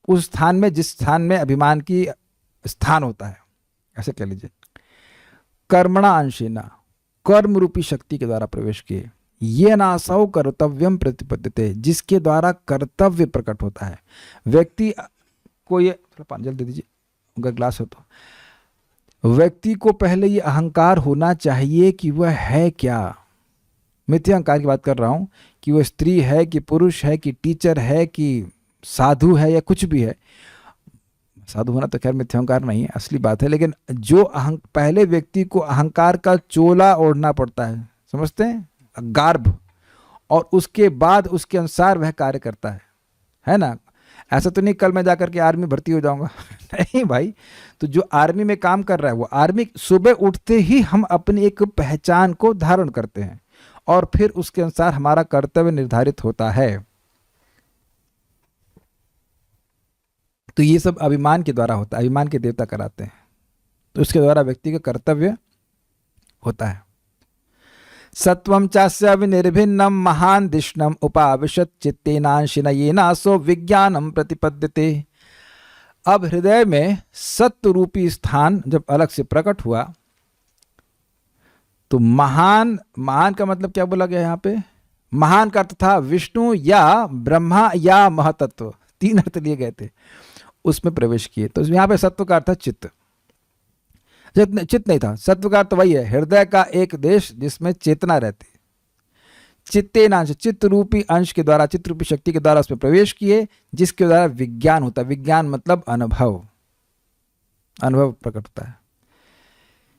उस स्थान में जिस स्थान में अभिमान की स्थान होता है, ऐसे कह लीजिए। कर्मणा अंशेना, कर्म रूपी शक्ति के द्वारा प्रवेश किए। ये नासौ कर्तव्यम प्रतिपद्यते, जिसके द्वारा कर्तव्य प्रकट होता है। व्यक्ति को ये, थोड़ा पानी जल दे दीजिए, उनका ग्लास हो तो। व्यक्ति को पहले ये अहंकार होना चाहिए कि वह है क्या। मिथ्या अहंकार की बात कर रहा हूँ, कि वह स्त्री है कि पुरुष है कि टीचर है कि साधु है या कुछ भी है। साधु होना तो खैर मिथ्या अहंकार नहीं है, असली बात है। लेकिन जो पहले व्यक्ति को अहंकार का चोला ओढ़ना पड़ता है, समझते हैं, गार्भ, और उसके बाद उसके अनुसार वह कार्य करता है ना। ऐसा तो नहीं कल मैं जाकर के आर्मी भर्ती हो जाऊंगा नहीं भाई। तो जो आर्मी में काम कर रहा है, वो आर्मी सुबह उठते ही हम अपनी एक पहचान को धारण करते हैं और फिर उसके अनुसार हमारा कर्तव्य निर्धारित होता है। तो ये सब अभिमान के द्वारा होता है, अभिमान के देवता कराते हैं, तो उसके द्वारा व्यक्ति का कर्तव्य होता है। सत्वं चास्य विनिर्भिन्नम महान दिष्णम उपाविशत चित्तेनांशिन येनासो विज्ञानम प्रतिपद्यते। अब हृदय में सत्व रूपी स्थान जब अलग से प्रकट हुआ, तो महान, महान का मतलब क्या बोला गया यहाँ पे? महान का अर्थ था विष्णु या ब्रह्मा या महतत्व, तीन अर्थ लिए गए थे, उसमें प्रवेश किए। तो यहाँ पे सत्व का अर्थ चित्त, चित्त नहीं था, सत्व का अर्थ वही है, हृदय का एक देश जिसमें चेतना रहती। चित्तेनांश, चित्त रूपी अंश के द्वारा, चित्त रूपी शक्ति के द्वारा उसमें प्रवेश किए, जिसके द्वारा विज्ञान होता है। विज्ञान मतलब अनुभव, अनुभव प्रकट होता है।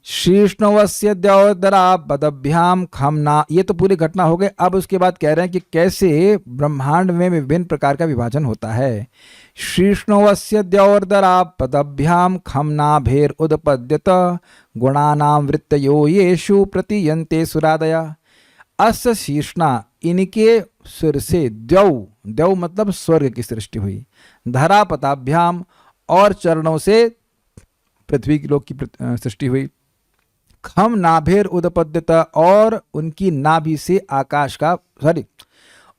शीर्ष्णवस्य द्योदरा पदभ्याम खमना, ये तो पूरी घटना हो गई। अब उसके बाद कह रहे हैं कि कैसे ब्रह्मांड में विभिन्न प्रकार का विभाजन होता है। शीर्ष्णवस्य द्योदरा पदभ्याम खमनाभेर उदपद्यत गुणानाम वृत्तयो येषु प्रतियन्ते सुरादया। अस्य शीर्ष्णा, इनके सिर से द्यौ, द्यौ मतलब स्वर्ग की सृष्टि हुई, धरा पदाभ्याम, और चरणों से पृथ्वी लोक की सृष्टि हुई। खम नाभेर उदपद्यत, और उनकी नाभि से आकाश का, सॉरी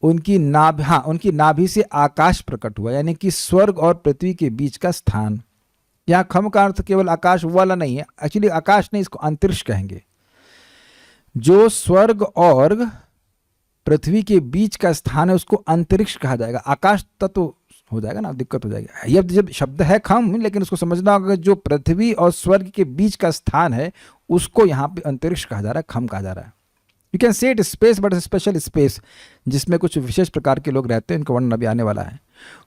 उनकी नाभि, हाँ उनकी नाभि से आकाश प्रकट हुआ, यानी कि स्वर्ग और पृथ्वी के बीच का स्थान। यहाँ खम का अर्थ केवल आकाश वाला नहीं है, एक्चुअली आकाश नहीं, इसको अंतरिक्ष कहेंगे। जो स्वर्ग और पृथ्वी के बीच का स्थान है उसको अंतरिक्ष कहा जाएगा। आकाश तत्व हो जाएगा ना, दिक्कत हो जाएगी। ये जब शब्द है खम, लेकिन उसको समझना होगा जो पृथ्वी और स्वर्ग के बीच का स्थान है उसको यहाँ पे अंतरिक्ष कहा जा रहा है, खम कहा जा रहा है। You can say it space, but special space जिसमें कुछ विशेष प्रकार के लोग रहते हैं, इनका वर्णन अभी आने वाला है।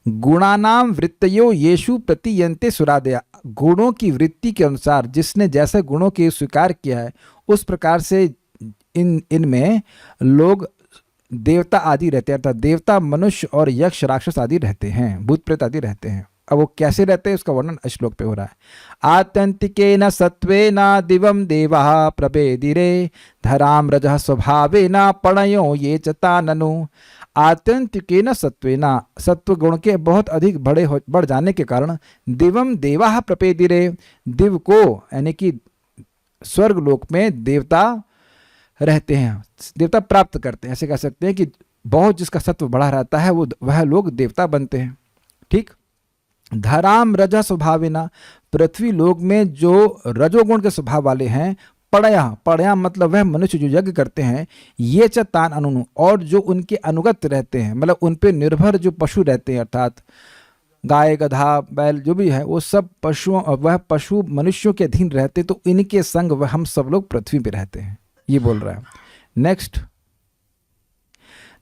गुणानाम वृत्तयो येषु प्रतियन्ते सुरादया, गुणों की वृत्ति के अनुसार जिसने जैसे गुणों के स्वीकार किया है उस प्रकार से इनमें लोग देवता आदि रहते हैं, अर्थात देवता, मनुष्य और यक्ष, राक्षस आदि रहते हैं, भूत प्रेत आदि रहते हैं। अब वो कैसे रहते हैं उसका वर्णन श्लोक पे हो रहा है। आत्यंतिकेन सत्वेन दिवम देवा प्रभेदिरे धराम रजः स्वभावेन पणयो ये च ताननु। आत्यंतिकेन सत्वेना, सत्व गुण के बहुत अधिक बढ़ जाने के कारण दिवम देवाः प्रपेदिरे, दिव को यानी कि स्वर्ग लोक में देवता रहते हैं, देवता प्राप्त करते हैं। ऐसे कह सकते हैं कि बहुत जिसका सत्व बढ़ा रहता है वह लोग देवता बनते हैं। ठीक। धराम रज स्वभाविना, पृथ्वी लोक में जो रजोगुण के स्वभाव वाले हैं, पड़या, पड़या मतलब वह मनुष्य जो यज्ञ करते हैं, ये च तान अनुनु, और जो उनके अनुगत रहते हैं, मतलब उन पे निर्भर जो पशु रहते हैं, अर्थात गाय गधा बैल जो भी है, वो सब पशुओं, वह पशु मनुष्यों के अधीन रहते, तो इनके संग वह हम सब लोग पृथ्वी पे रहते हैं, ये बोल रहा है। नेक्स्ट,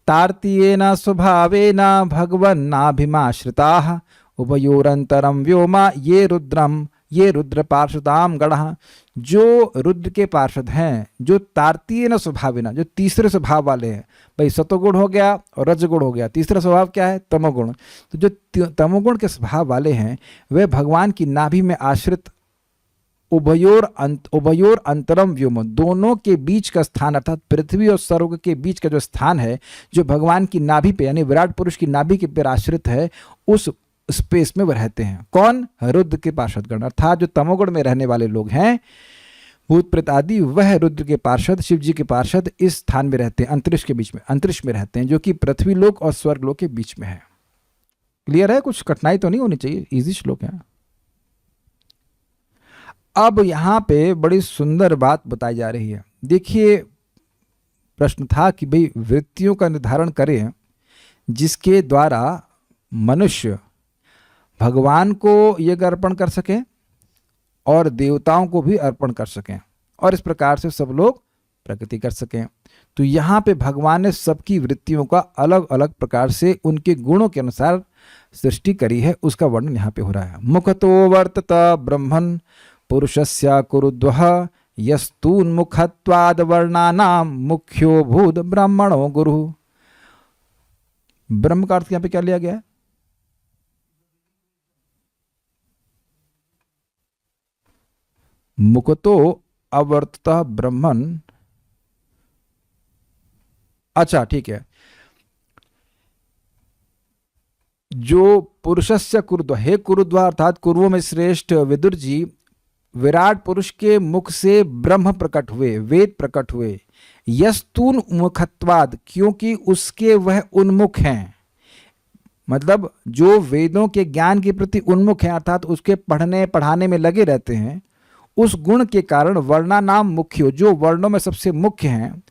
तार्तीयेन स्वभावेन भगवन्नाभिमाश्रिताः उभयोरंतरम व्योमा ये रुद्रम, ये रुद्र पार्षदाम गणः, जो रुद्र के पार्षद हैं, जो तार्तीयेन स्वभावेन, जो तीसरे स्वभाव वाले हैं, भाई सतोगुण हो गया और रजगुण हो गया, तीसरा स्वभाव क्या है, तमोगुण, तो जो तमोगुण के स्वभाव वाले हैं वे भगवान की नाभि में आश्रित उभयोर अंतरम व्योम, दोनों के बीच का स्थान अर्थात पृथ्वी और स्वर्ग के बीच का जो स्थान है, जो भगवान की नाभि पे यानी विराट पुरुष की नाभि के पर आश्रित है, उस स्पेस में वह रहते हैं। कौन? रुद्र के पार्षदगण, अर्थात जो तमोगुण में रहने वाले लोग हैं, भूत प्रेत आदि, वह रुद्र के पार्षद, शिव जी के पार्षद इस स्थान में रहते हैं, अंतरिक्ष के बीच में, अंतरिक्ष में रहते हैं, जो कि पृथ्वी लोक और स्वर्ग लोक के बीच में है। क्लियर है? कुछ कठिनाई तो नहीं होनी चाहिए, इजी श्लोक है। अब यहां पे बड़ी सुंदर बात बताई जा रही है। देखिए, प्रश्न था कि भाई वृत्तियों का निर्धारण करें जिसके द्वारा मनुष्य भगवान को यज्ञ अर्पण कर सकें और देवताओं को भी अर्पण कर सकें, और इस प्रकार से सब लोग प्रगति कर सकें। तो यहाँ पे भगवान ने सबकी वृत्तियों का अलग अलग प्रकार से उनके गुणों के अनुसार सृष्टि करी है, उसका वर्णन यहाँ पे हो रहा है। मुखतो वर्तत ब्रह्मन् पुरुषस्य कुरुद्वः यस्तून्मुखत्वाद् वर्णानां मुख्यो भूत ब्राह्मणो गुरु। ब्रह्म का अर्थ यहाँ पे क्या लिया गया है? मुखतो अवर्ततः ब्रह्मन्, अच्छा ठीक है, जो पुरुषस्य कुरुद्वा, हे कुरुद्वा अर्थात कुरुओं में श्रेष्ठ विदुर जी, विराट पुरुष के मुख से ब्रह्म प्रकट हुए, वेद प्रकट हुए। यस्तून मुखत्वाद, क्योंकि उसके वह उन्मुख हैं, मतलब जो वेदों के ज्ञान के प्रति उन्मुख हैं, अर्थात उसके पढ़ने पढ़ाने में लगे रहते हैं, उस गुण के कारण वर्णा नाम मुख्यो, जो वर्णों में सबसे मुख्य हैं,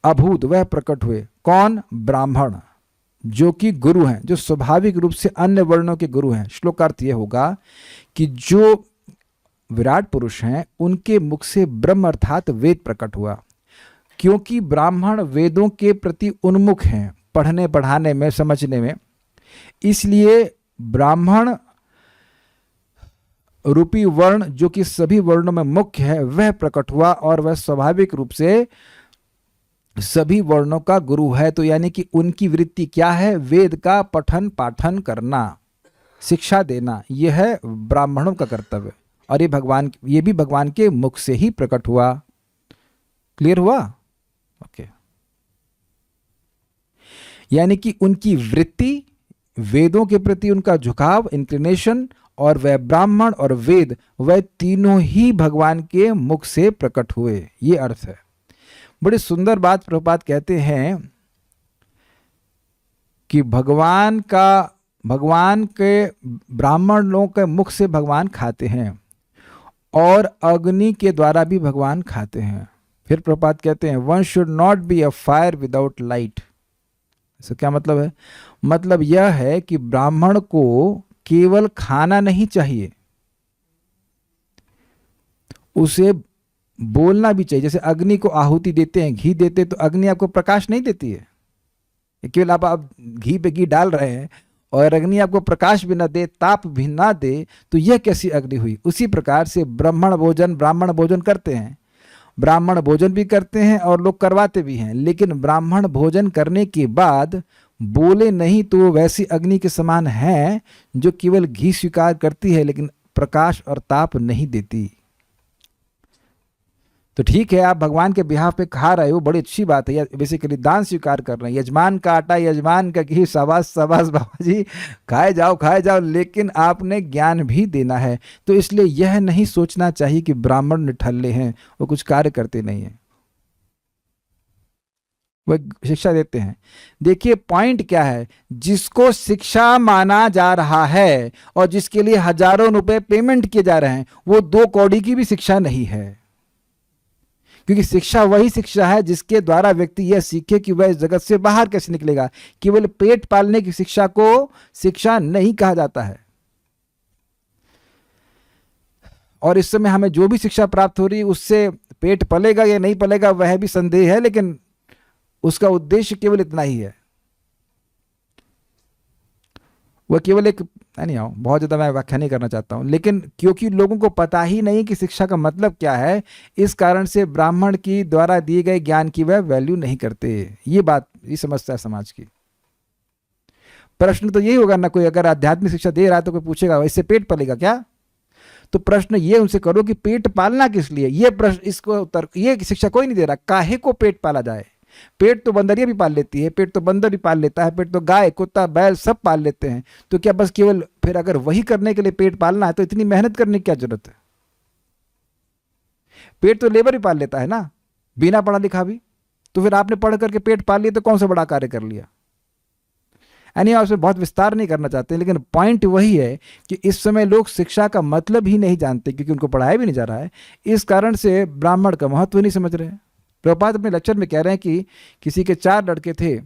अभूत, वह प्रकट हुए। कौन? ब्राह्मण, जो कि गुरु हैं, जो स्वाभाविक रूप से अन्य वर्णों के गुरु हैं। श्लोक का अर्थ यह होगा कि जो विराट पुरुष हैं उनके मुख से ब्रह्म अर्थात वेद प्रकट हुआ, क्योंकि ब्राह्मण वेदों के प्रति उन्मुख हैं, पढ़ने पढ़ाने में, समझने में, इसलिए ब्राह्मण रूपी वर्ण जो कि सभी वर्णों में मुख्य है वह प्रकट हुआ, और वह स्वाभाविक रूप से सभी वर्णों का गुरु है। तो यानी कि उनकी वृत्ति क्या है? वेद का पठन पाठन करना, शिक्षा देना, यह है ब्राह्मणों का कर्तव्य, और ये भी भगवान के मुख से ही प्रकट हुआ। क्लियर हुआ? ओके। यानी कि उनकी वृत्ति, वेदों के प्रति उनका झुकाव, इंक्लिनेशन, और वह ब्राह्मण और वेद, वह तीनों ही भगवान के मुख से प्रकट हुए, ये अर्थ है। बड़ी सुंदर बात प्रभुपाद कहते हैं कि भगवान के ब्राह्मण लोगों के मुख से भगवान खाते हैं, और अग्नि के द्वारा भी भगवान खाते हैं। फिर प्रभुपाद कहते हैं one should not be a fire without light. इसका क्या मतलब है? मतलब यह है कि ब्राह्मण को केवल खाना नहीं चाहिए, उसे बोलना भी चाहिए। जैसे अग्नि को आहुति देते हैं, घी देते हैं, तो अग्नि आपको प्रकाश नहीं देती है। केवल आप घी पे घी डाल रहे हैं और अग्नि आपको प्रकाश भी ना दे, ताप भी ना दे, तो यह कैसी अग्नि हुई? उसी प्रकार से ब्राह्मण भोजन करते हैं, ब्राह्मण भोजन भी करते हैं और लोग करवाते भी हैं, लेकिन ब्राह्मण भोजन करने के बाद बोले नहीं तो वो वैसी अग्नि के समान है जो केवल घी स्वीकार करती है लेकिन प्रकाश और ताप नहीं देती। तो ठीक है, आप भगवान के बिहाफ पे खा रहे हो, बड़ी अच्छी बात है, बेसिकली दान स्वीकार कर रहे हैं, यजमान का आटा यजमान का घी, शाबाश शाबाश बाबा जी, खाए जाओ, लेकिन आपने ज्ञान भी देना है। तो इसलिए यह नहीं सोचना चाहिए कि ब्राह्मण निठल्ले हैं, वो कुछ कार्य करते नहीं हैं, वह शिक्षा देते हैं। देखिए पॉइंट क्या है, जिसको शिक्षा माना जा रहा है और जिसके लिए हजारों रुपए पेमेंट किए जा रहे हैं, वो 2 कौड़ी की भी शिक्षा नहीं है। क्योंकि शिक्षा वही शिक्षा है जिसके द्वारा व्यक्ति यह सीखे कि वह इस जगत से बाहर कैसे निकलेगा। केवल पेट पालने की शिक्षा को शिक्षा नहीं कहा जाता है। और इस समय हमें जो भी शिक्षा प्राप्त हो रही है उससे पेट पलेगा या नहीं पलेगा वह भी संदेह है, लेकिन उसका उद्देश्य केवल इतना ही है। वह केवल एक नहीं आओ, बहुत ज़्यादा मैं व्याख्या नहीं करना चाहता हूँ, लेकिन क्योंकि लोगों को पता ही नहीं कि शिक्षा का मतलब क्या है, इस कारण से ब्राह्मण की द्वारा दिए गए ज्ञान की वह वैल्यू नहीं करते। ये बात, ये समस्या है समाज की। प्रश्न तो यही होगा ना, कोई अगर आध्यात्मिक शिक्षा दे रहा है तो कोई पूछेगा इससे पेट पलेगा क्या? तो प्रश्न ये उनसे करो कि पेट पालना किस लिए। ये प्रश्न, इसको उत्तर, ये शिक्षा कोई नहीं दे रहा, काहे को पेट पाला जाए। पेट तो बंदरिया भी पाल लेती है, पेट तो बंदर भी पाल लेता है, पेट तो गाय कुत्ता बैल सब पाल लेते हैं। तो क्या बस केवल फिर अगर वही करने के लिए पेट पालना है तो इतनी मेहनत करने की क्या जरूरत है? पेट तो लेबर भी पाल लेता है ना, बिना पढ़ा लिखा भी। तो फिर आपने पढ़ करके पेट पाल लिया तो कौन सा बड़ा कार्य कर लिया। यानी आप उसमें बहुत विस्तार नहीं करना चाहते, लेकिन पॉइंट वही है कि इस समय लोग शिक्षा का मतलब ही नहीं जानते, क्योंकि उनको पढ़ाया भी नहीं जा रहा है। इस कारण से ब्राह्मण का महत्व नहीं समझ रहे हैं। प्रभुपाद अपने लेक्चर में कह रहे हैं कि किसी के 4 लड़के थे, और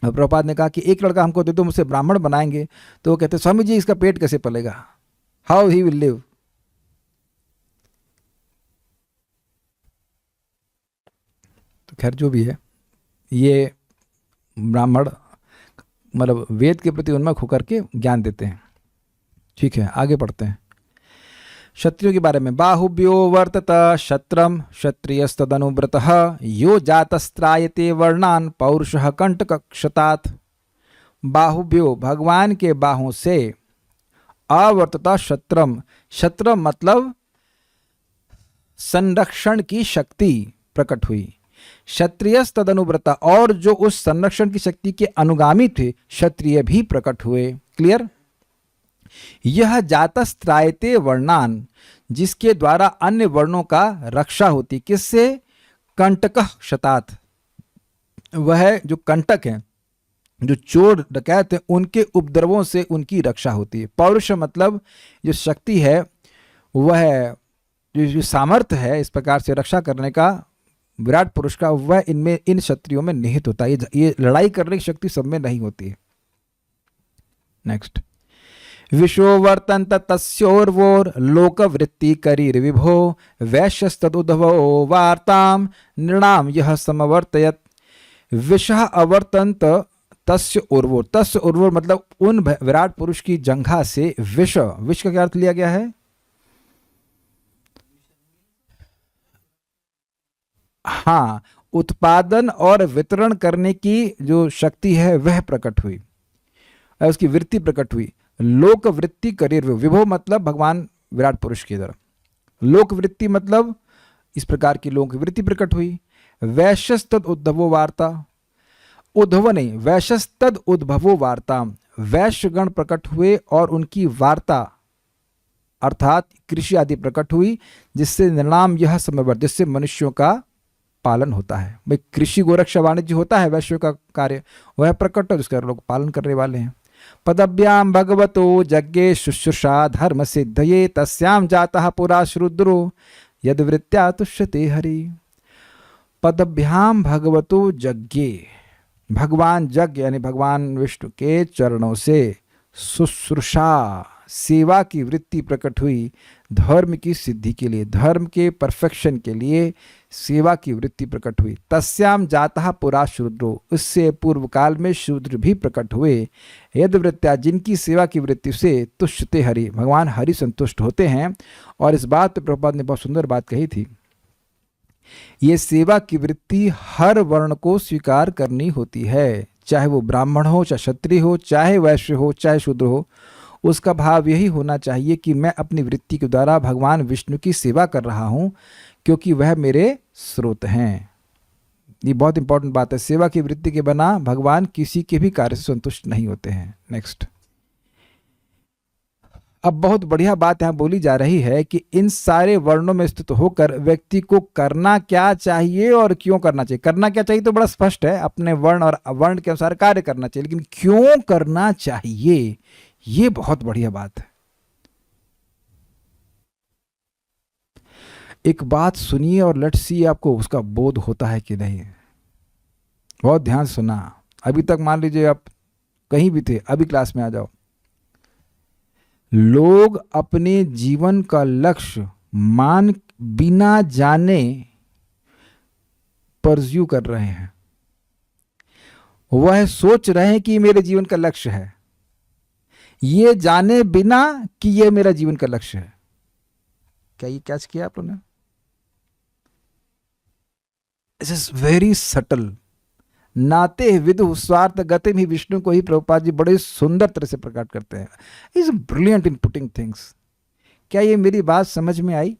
प्रभुपाद ने कहा कि एक लड़का हमको दे दो, मुझसे ब्राह्मण बनाएंगे। तो वो कहते स्वामी जी इसका पेट कैसे पलेगा, हाउ ही विल लिव। तो खैर जो भी है, ये ब्राह्मण मतलब वेद के प्रति उन्मुख होकर के ज्ञान देते हैं। ठीक है, आगे पढ़ते हैं क्षत्रियों के बारे में। बाहुभ्यो वर्तत क्षत्रम क्षत्रियस्तदनुव्रतः यो जातस्त्रायते वर्णान पौरुषः कंटकक्षतात्। बाहुभ्यो, भगवान के बाहों से, अवर्तत क्षत्रम, क्षत्र मतलब संरक्षण की शक्ति प्रकट हुई। क्षत्रियस्तदनुव्रत, और जो उस संरक्षण की शक्ति के अनुगामी थे क्षत्रिय भी प्रकट हुए। क्लियर। यह जातस्त्रायते वर्णान, जिसके द्वारा अन्य वर्णों का रक्षा होती, किससे? कंटकः क्षतात्, वह जो कंटक हैं, जो चोर डकैत हैं, उनके उपद्रवों से उनकी रक्षा होती है। पौरुष मतलब जो शक्ति है, वह जो सामर्थ्य है इस प्रकार से रक्षा करने का विराट पुरुष का, वह इनमें, इन क्षत्रियों में निहित होता है। ये लड़ाई करने की शक्ति सब में नहीं होती है। नेक्स्ट। विशो वर्तन्त तस्योर्वोर लोकवृत्ति करीर विभो वैश्यस्तदुद्भवो वार्ताम नृणाम यह समवर्तयत। विषः अवर्तन्त तस्य उर्वोर, तस्य उर्वोर मतलब उन विराट पुरुष की जंघा से विष, विष का क्या अर्थ लिया गया है? हाँ, उत्पादन और वितरण करने की जो शक्ति है वह प्रकट हुई, उसकी वृत्ति प्रकट हुई। लोक वृत्ति करीर विभो मतलब भगवान विराट पुरुष की तरफ। लोक वृत्ति मतलब इस प्रकार की लोक वृत्ति प्रकट हुई। वैश्यस्तद उद्भवो वार्ता, उद्भव नहीं, वैश्यस्तद उद्भवो वार्ता, वैश्यगण प्रकट हुए और उनकी वार्ता अर्थात कृषि आदि प्रकट हुई, जिससे निर्णाम यह समवर्त, जिससे मनुष्यों का पालन होता है। भाई कृषि गोरक्षा वाणिज्य होता है, वैश्यों का कार्य वह प्रकट है, जिसका लोग पालन करने वाले हैं। पदभ्याम भगवतो यज्ञे शुश्रूषा धर्म सिद्धये तस्याम जातः पुरा श्रुद्रो यद वृत्त्या तुष्यते हरि। पदभ्याम भगवतो यज्ञे, भगवान यज्ञ यानी भगवान विष्णु के चरणों से शुश्रूषा सेवा की वृत्ति प्रकट हुई, धर्म की सिद्धि के लिए, धर्म के परफेक्शन के लिए सेवा की वृत्ति प्रकट हुई। तस्याम जातः पुरा शूद्रो, उससे पूर्व काल में शूद्र भी प्रकट हुए। यद वृत्त्या, जिनकी सेवा की वृत्ति से तुष्यते हरि, भगवान हरि संतुष्ट होते हैं। और इस बात पर प्रभुपाद ने बहुत सुंदर बात कही थी, ये सेवा की वृत्ति हर वर्ण को स्वीकार करनी होती है, चाहे वो ब्राह्मण हो, चाहे क्षत्रिय हो, चाहे वैश्य हो, चाहे शूद्र हो। उसका भाव यही होना चाहिए कि मैं अपनी वृत्ति के द्वारा भगवान विष्णु की सेवा कर रहा हूँ, क्योंकि वह मेरे स्रोत हैं। ये बहुत इंपॉर्टेंट बात है। सेवा की वृत्ति के बिना भगवान किसी के भी कार्य से संतुष्ट नहीं होते हैं। नेक्स्ट, अब बहुत बढ़िया बात यहाँ बोली जा रही है कि इन सारे वर्णों में स्थित होकर व्यक्ति को करना क्या चाहिए और क्यों करना चाहिए। करना क्या चाहिए तो बड़ा स्पष्ट है, अपने वर्ण और अवर्ण के अनुसार कार्य करना चाहिए, लेकिन क्यों करना चाहिए, ये बहुत बढ़िया बात है। एक बात सुनिए और लेट्स सी आपको उसका बोध होता है कि नहीं। बहुत ध्यान से सुना। अभी तक मान लीजिए आप कहीं भी थे, अभी क्लास में आ जाओ। लोग अपने जीवन का लक्ष्य मान बिना जाने परस्यू कर रहे हैं। वह सोच रहे हैं कि मेरे जीवन का लक्ष्य है, ये जाने बिना कि ये मेरा जीवन का लक्ष्य है। क्या ये कैच किया आप लोगों ने? It is very subtle. नाते विदु स्वार्थ गति भी विष्णु को ही प्रभुपाद जी बड़े सुंदर तरह से प्रकट करते हैं। Is brilliant in putting things. क्या ये मेरी बात समझ में आई?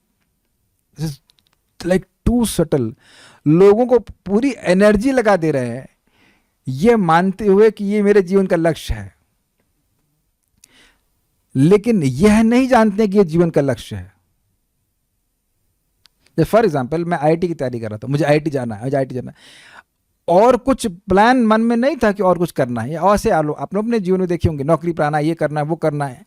Like to subtle. लोगों को पूरी एनर्जी लगा दे रहे हैं ये मानते हुए कि ये मेरे जीवन का लक्ष्य है, लेकिन यह नहीं जानते कि ये जीवन का लक्ष्य है। फॉर एग्जाम्पल, मैं आईआईटी की तैयारी कर रहा था, मुझे आईआईटी जाना है, मुझे आईआईटी जाना है, और कुछ प्लान मन में नहीं था कि और कुछ करना है। और से आप लोग अपने जीवन में देखे होंगे, नौकरी पर आना, ये करना है, वो करना है,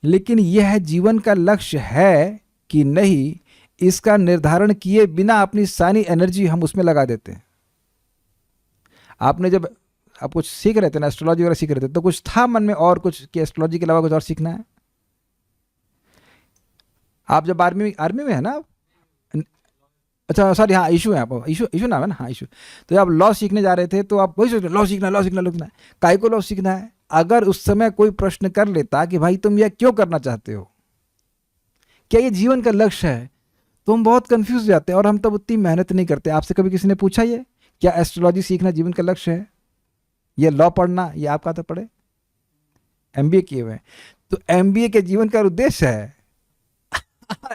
लेकिन यह जीवन का लक्ष्य है कि नहीं, इसका निर्धारण किए बिना अपनी सारी एनर्जी हम उसमें लगा देते हैं। आपने जब आप कुछ सीख रहे थे ना, एस्ट्रोलॉजी वगैरह सीख रहे थे, तो कुछ था मन में और कुछ कि एस्ट्रोलॉजी के अलावा कुछ और सीखना है। आप जब आर्मी में है ना, अच्छा सॉरी, हाँ इशू है, आप इशू नाम है ना, हाँ इशू। तो जब आप लॉ सीखने जा रहे थे तो आप वही सोच रहे, लॉ सीखना है। काय को लॉ सीखना है? अगर उस समय कोई प्रश्न कर लेता कि भाई तुम यह क्यों करना चाहते हो, क्या ये जीवन का लक्ष्य है, तो हम बहुत कंफ्यूज हो जाते हैं और हम तब उतनी मेहनत नहीं करते। आपसे कभी किसी ने पूछा ये क्या एस्ट्रोलॉजी सीखना जीवन का लक्ष्य है, ये लॉ पढ़ना, ये आप कहाँ तक पढ़े? MBA किए हुए हैं। तो MBA के जीवन का उद्देश्य है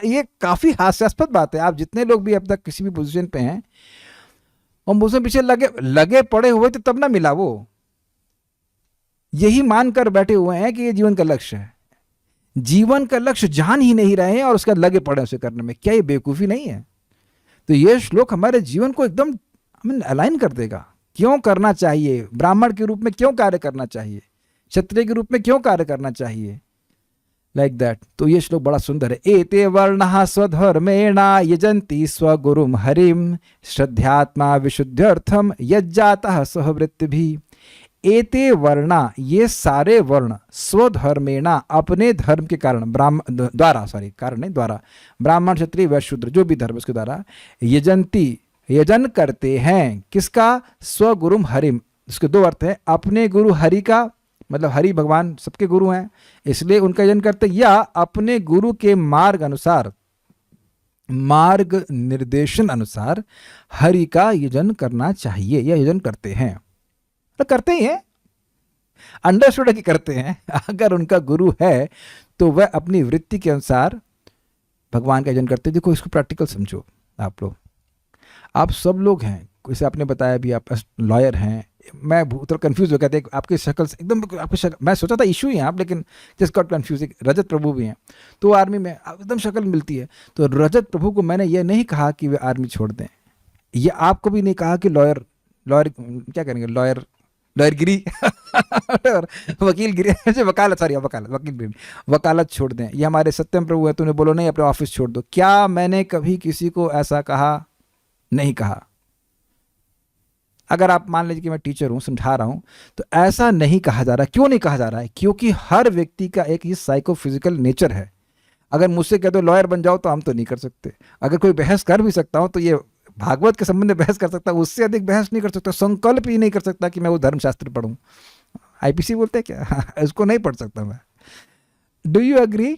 ये काफी हास्यास्पद बात है। आप जितने लोग भी अब तक किसी भी पोजीशन पे हैं और मुझसे पीछे लगे पड़े हुए थे तब ना मिला, वो यही मानकर बैठे हुए हैं कि ये जीवन का लक्ष्य है। जीवन का लक्ष्य जान ही नहीं रहे हैं और उसके बाद लगे पड़े उसे करने में। क्या ये बेवकूफी नहीं है? तो ये श्लोक हमारे जीवन को एकदम अलाइन कर देगा। क्यों करना चाहिए, ब्राह्मण के रूप में क्यों कार्य करना चाहिए, क्षत्रिय के रूप में क्यों कार्य करना चाहिए, लाइक दैट। तो ये श्लोक बड़ा सुंदर है। एते वर्णः स्वधर्मेण यजन्ति स्वगुरुम हरिम श्रद्धात्मा विशुद्ध्यर्थम यज्जातः सह वृत्तिभिः। एते वर्णा, ये सारे वर्ण, स्वधर्मेण, अपने धर्म के कारण, द्वारा, ब्राह्मण क्षत्रिय वैश्य शूद्र जो भी धर्म उसके द्वारा, यजंती, यजन करते हैं। किसका? स्वगुरुम हरिम। इसके दो अर्थ है, अपने गुरु हरि का, मतलब हरि भगवान सबके गुरु हैं इसलिए उनका यजन करते, या अपने गुरु के मार्ग अनुसार, मार्ग निर्देशन अनुसार हरि का यजन करना चाहिए, या यजन करते हैं। तो करते ही हैं, अंडरस्टूड है कि करते हैं। अगर उनका गुरु है तो वह अपनी वृत्ति के अनुसार भगवान का यजन करते हैं। देखो इसको प्रैक्टिकल समझो। आप लोग, आप सब लोग हैं, जैसे आपने बताया भी आप लॉयर हैं, मैं थोड़ा कंफ्यूज हो गया था आपकी शक्ल से, एकदम आपकी शक्ल, मैं सोचा था इशू ही हैं आप, लेकिन जस्ट गॉट कंफ्यूज। रजत प्रभु भी हैं तो आर्मी में एकदम शक्ल मिलती है। तो रजत प्रभु को मैंने ये नहीं कहा कि वे आर्मी छोड़ दें, ये आपको भी नहीं कहा कि लॉयर क्या करेंगे, लॉयरगिरी वकीलगिरी वकालत छोड़ दें। ये हमारे सत्यम प्रभु है, तूने बोलो नहीं अपने ऑफिस छोड़ दो। क्या मैंने कभी किसी को ऐसा कहा? नहीं कहा। अगर आप मान लीजिए कि मैं टीचर हूं, समझा रहा हूं, तो ऐसा नहीं कहा जा रहा। क्यों नहीं कहा जा रहा है? क्योंकि हर व्यक्ति का एक ही साइकोफिजिकल नेचर है। अगर मुझसे कह दो लॉयर बन जाओ तो हम तो नहीं कर सकते। अगर कोई बहस कर भी सकता हूं तो ये भागवत के संबंध में बहस कर सकता हूं, उससे अधिक बहस नहीं कर सकता। संकल्प ही नहीं कर सकता कि मैं वो धर्मशास्त्र पढ़ूं। IPC बोलते हैं क्या? इसको नहीं पढ़ सकता मैं। Do you agree?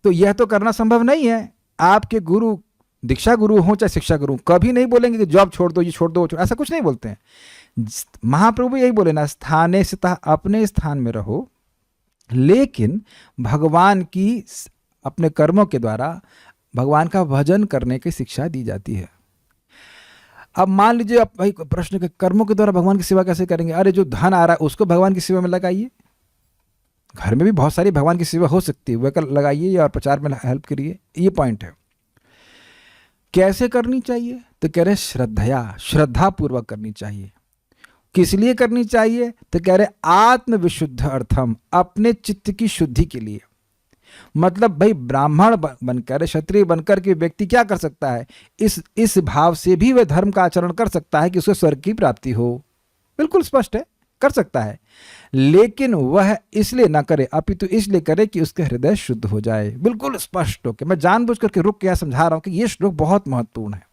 तो यह तो करना संभव नहीं है। आपके गुरु, दीक्षा गुरु हो चाहे शिक्षा गुरु, कभी नहीं बोलेंगे कि जॉब छोड़ दो, ये छोड़ दो, ऐसा कुछ नहीं बोलते हैं। महाप्रभु यही बोले ना, स्थाने स्थितः, अपने स्थान में रहो, लेकिन भगवान की अपने कर्मों के द्वारा भगवान का भजन करने की शिक्षा दी जाती है। अब मान लीजिए आप भाई प्रश्न के कर्मों के द्वारा भगवान की सेवा कैसे करेंगे? अरे जो धन आ रहा है उसको भगवान की सेवा में लगाइए। घर में भी बहुत सारी भगवान की सेवा हो सकती है, वह लगाइए और प्रचार में हेल्प करिए। ये पॉइंट है। कैसे करनी चाहिए? तो कह रहे श्रद्धा पूर्वक करनी चाहिए। किस लिए करनी चाहिए? तो कह रहे आत्म विशुद्ध अर्थम, अपने चित्त की शुद्धि के लिए। मतलब भाई ब्राह्मण बनकर, क्षत्रिय बनकर के व्यक्ति क्या कर सकता है? इस भाव से भी वह धर्म का आचरण कर सकता है कि उसे स्वर्ग की प्राप्ति हो। बिल्कुल स्पष्ट है, कर सकता है। लेकिन वह इसलिए ना करे, अपितु इसलिए करे कि उसके हृदय शुद्ध हो जाए। बिल्कुल स्पष्ट होकर मैं जानबूझ करके रुक के यहां समझा रहा हूं कि यह श्लोक बहुत महत्वपूर्ण है।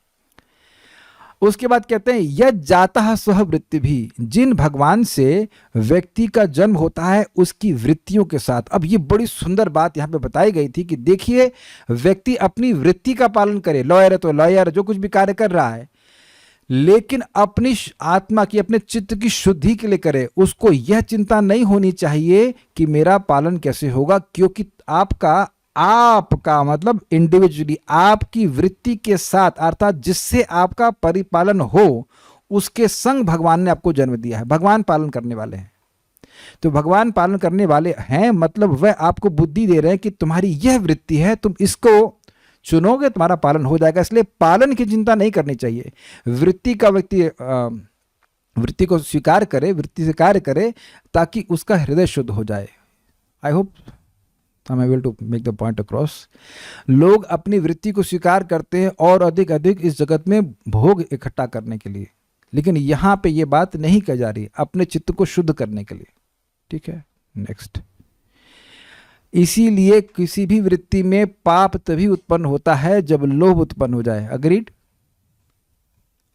उसके बाद कहते हैं यद जातः स्वः वृत्ति भी, जिन भगवान से व्यक्ति का जन्म होता है उसकी वृत्तियों के साथ। अब ये बड़ी सुंदर बात यहां पे बताई गई थी कि देखिए व्यक्ति अपनी वृत्ति का पालन करे, लॉयर है तो लॉयर, जो कुछ भी कार्य कर रहा है, लेकिन अपनी आत्मा की, अपने चित्त की शुद्धि के लिए करे। उसको यह चिंता नहीं होनी चाहिए कि मेरा पालन कैसे होगा, क्योंकि आपका मतलब इंडिविजुअली आपकी वृत्ति के साथ, अर्थात जिससे आपका परिपालन हो, उसके संग भगवान ने आपको जन्म दिया है। भगवान पालन करने वाले हैं। तो भगवान पालन करने वाले हैं मतलब वह आपको बुद्धि दे रहे हैं कि तुम्हारी यह वृत्ति है, तुम इसको चुनोगे, तुम्हारा पालन हो जाएगा। इसलिए पालन की चिंता नहीं करनी चाहिए। वृत्ति का व्यक्ति वृत्ति को स्वीकार करे, वृत्ति से कार्य करे, ताकि उसका हृदय शुद्ध हो जाए। I hope I am able to make the point across. लोग अपनी वृत्ति को स्वीकार करते हैं और अधिक अधिक इस जगत में भोग इकट्ठा करने के लिए, लेकिन यहां पे ये बात नहीं कही जा रही, अपने चित्त को शुद्ध करने के लिए। ठीक है, नेक्स्ट। इसीलिए किसी भी वृत्ति में पाप तभी उत्पन्न होता है जब लोभ उत्पन्न हो जाए। अग्रीड?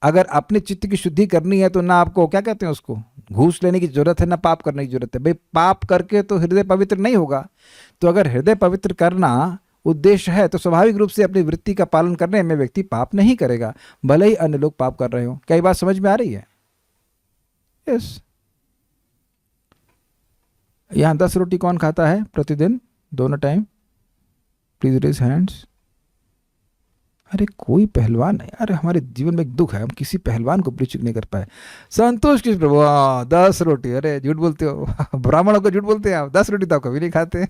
अगर अपने चित्त की शुद्धि करनी है तो ना आपको क्या कहते हैं उसको घूस लेने की जरूरत है, ना पाप करने की जरूरत है। भाई पाप करके तो हृदय पवित्र नहीं होगा। तो अगर हृदय पवित्र करना उद्देश्य है तो स्वाभाविक रूप से अपनी वृत्ति का पालन करने में व्यक्ति पाप नहीं करेगा, भले ही अन्य लोग पाप कर रहे हो। क्या ये बात समझ में आ रही है? यस। यहां 10 रोटी कौन खाता है प्रतिदिन, दोनों टाइम? Please raise hands. अरे कोई पहलवान नहीं। अरे हमारे जीवन में एक दुख है, हम किसी पहलवान को परिचित नहीं कर पाए। संतोष कृष्ण प्रभु 10 रोटी। अरे झूठ बोलते हो, ब्राह्मणों को झूठ बोलते हैं आप। 10 रोटी तो आप कभी नहीं खाते।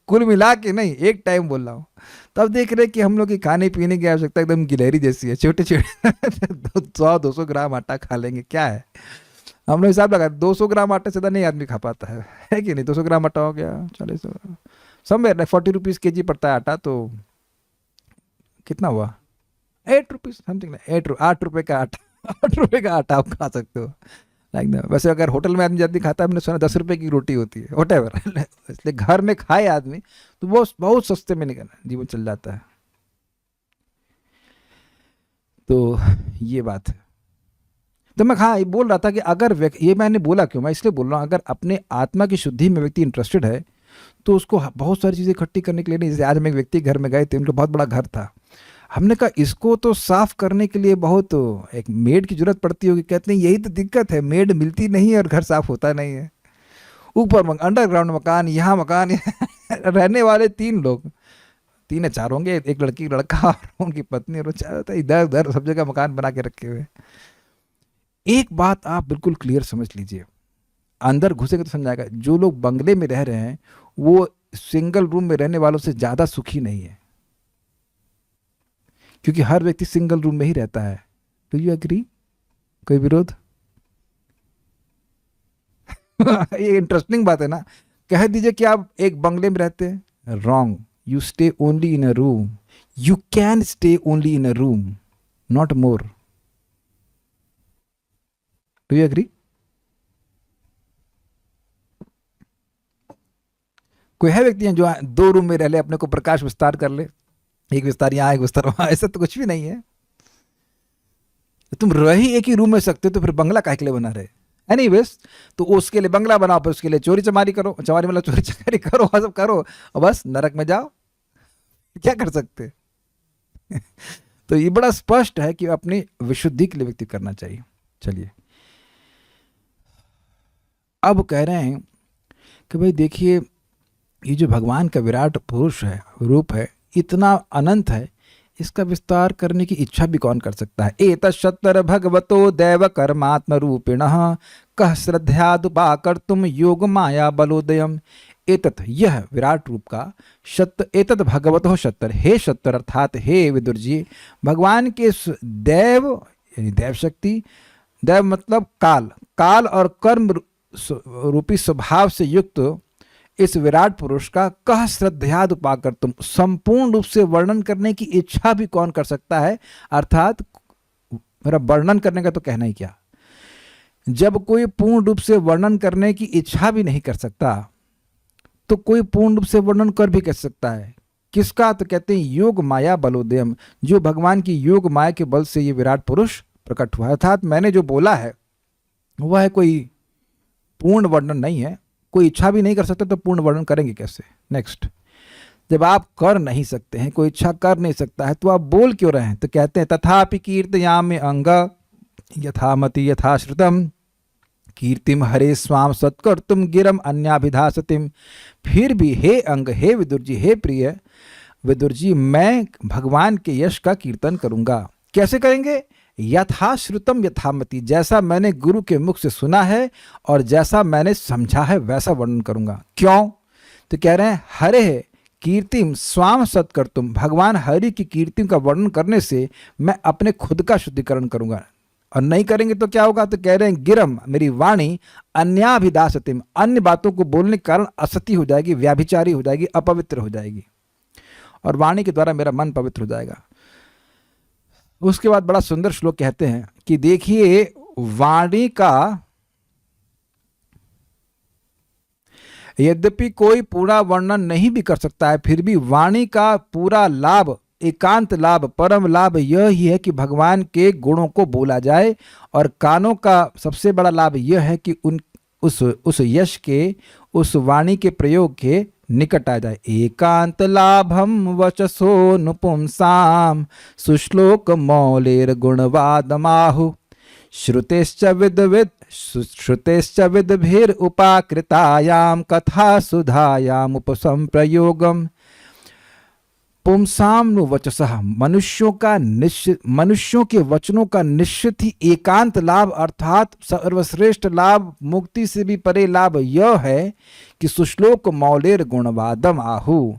कुल मिला के नहीं, एक टाइम बोल रहा हूँ। तब देख रहे कि हम लोग की खाने पीने की आवश्यकता एकदम गिलहरी जैसी है, छोटे छोटे 100-200 ग्राम आटा खा लेंगे, क्या है। हम लोग हिसाब लगा 200 ग्राम आटे से ज़्यादा नहीं आदमी खा पाता है कि नहीं? 200 ग्राम आटा हो गया 40 समवेयर 40 रुपीज़ के जी पड़ता है आटा। तो कितना हुआ? 8 रुपीज़ समथिंग। 8 रुपये का आटा 8 रुपये का आटा आप खा सकते हो। लाइक वैसे अगर होटल में आदमी जल्दी खाता है, मैंने सुना 10 रुपये की रोटी होती है, वॉटेवर। इसलिए घर में खाए आदमी तो वो बहुत सस्ते में निकलना जीवन चल जाता है। तो ये बात है। तो मैं हाँ ये बोल रहा था कि अगर ये मैंने बोला क्यों, मैं इसलिए बोल रहा हूँ, अगर अपने आत्मा की शुद्धि में व्यक्ति इंटरेस्टेड है तो उसको बहुत सारी चीज़ें इकट्ठी करने के लिए नहीं। जैसे आज हम एक व्यक्ति घर में गए थे, उनका बहुत बड़ा घर था। हमने कहा इसको तो साफ करने के लिए बहुत एक मेड की जरूरत पड़ती होगी। कहते हैं यही तो दिक्कत है, मेड मिलती नहीं है और घर साफ होता नहीं है। ऊपर अंडरग्राउंड मकान, यहाँ मकान रहने वाले 3 लोग, 3 या 4 होंगे, एक लड़की लड़का और उनकी पत्नी, और इधर उधर सब जगह मकान बना के रखे हुए। एक बात आप बिल्कुल क्लियर समझ लीजिए, अंदर घुसेगा तो समझाएगा, जो लोग बंगले में रह रहे हैं वो सिंगल रूम में रहने वालों से ज्यादा सुखी नहीं है, क्योंकि हर व्यक्ति सिंगल रूम में ही रहता है। Do you agree? कोई विरोध? ये इंटरेस्टिंग बात है ना। कह दीजिए कि आप एक बंगले में रहते हैं, wrong. You stay only in a room. You can stay only in a room, not more. Do you agree? कोई है व्यक्ति हैं जो 2 रूम में रह ले, अपने को प्रकाश विस्तार कर ले, एक विस्तार यहाँ एक विस्तार वहां, ऐसा तो कुछ भी नहीं है। तुम रह ही एक ही रूम में सकते हो तो फिर बंगला काहे के लिए बना रहे? एनीवेज, तो उसके लिए बंगला बनाओ, फिर उसके लिए चोरी चमारी करो, चमारी मतलब चोरी चकारी करो, सब करो और बस नरक में जाओ। क्या कर सकते? तो ये बड़ा स्पष्ट है कि अपनी विशुद्धि के लिए व्यक्ति करना चाहिए। चलिए अब कह रहे हैं कि भाई देखिए, ये जो भगवान का विराट पुरुष है, रूप है, इतना अनंत है, इसका विस्तार करने की इच्छा भी कौन कर सकता है। एतशतर भगवतो दैव कर्मात्म रूपिणः कह श्रद्धादुपाकर्तुम योग माया बलोदयम। एतत् यह विराट रूप का शत एतत् भगवतो शतर, हे शतर अर्थात हे विदुर जी, भगवान के दैव यानी दैव शक्ति, दैव मतलब काल, काल और कर्म रूपी स्वभाव से युक्त इस विराट पुरुष का कह श्रद्धाद उपाकर तुम, संपूर्ण रूप से वर्णन करने की इच्छा भी कौन कर सकता है। अर्थात मेरा वर्णन करने का तो कहना ही क्या, जब कोई पूर्ण रूप से वर्णन करने की इच्छा भी नहीं कर सकता तो कोई पूर्ण रूप से वर्णन कर भी कर सकता है। किसका, तो कहते हैं योग माया बलोदयम, जो भगवान की योग माया के बल से ये विराट पुरुष प्रकट हुआ है। अर्थात मैंने जो बोला है वह कोई पूर्ण वर्णन नहीं है, कोई इच्छा भी नहीं कर सकता तो पूर्ण वर्णन करेंगे कैसे। नेक्स्ट, जब आप कर नहीं सकते हैं, कोई इच्छा कर नहीं सकता है, तो आप बोल क्यों रहे हैं। तो कहते हैं तथापि कीर्तयामि अंग यथामति यथाश्रुतम कीर्तिम हरे स्वाम सत्कर्तुम गिरम अन्याभिधासतिम। फिर भी हे अंग, हे विदुर जी, हे प्रिय विदुर जी, मैं भगवान के यश का कीर्तन करूंगा। कैसे करेंगे, यथाश्रुतम यथामति, जैसा मैंने गुरु के मुख से सुना है और जैसा मैंने समझा है वैसा वर्णन करूंगा। क्यों, तो कह रहे हैं हरे कीर्तिम स्वाम सत्कर्तुम, भगवान हरि की कीर्ति का वर्णन करने से मैं अपने खुद का शुद्धिकरण करूंगा। और नहीं करेंगे तो क्या होगा, तो कह रहे हैं गिरम, मेरी वाणी अन्याभिदासतिम, अन्य बातों को बोलने के कारण असती हो जाएगी, व्याभिचारी हो जाएगी, अपवित्र हो जाएगी, और वाणी के द्वारा मेरा मन पवित्र हो जाएगा। उसके बाद बड़ा सुंदर श्लोक कहते हैं कि देखिए, वाणी का यद्यपि कोई पूरा वर्णन नहीं भी कर सकता है, फिर भी वाणी का पूरा लाभ, एकांत लाभ, परम लाभ यह ही है कि भगवान के गुणों को बोला जाए। और कानों का सबसे बड़ा लाभ यह है कि उस यश के, उस वाणी के प्रयोग के निकट आ जाए। एकांत लाभम वचसो नुपुंसाम सुश्लोक मौलेर गुणवादमाहु श्रुतेश्च विदभिर उपाकृतायाम कथा सुधायाम उपसंप्रयोगम। पुंसाम नु वचसः, मनुष्यों के वचनों का निश्चित ही एकांत लाभ, अर्थात सर्वश्रेष्ठ लाभ, मुक्ति से भी परे लाभ यह है कि सुश्लोक मौलेर गुणवादम आहु,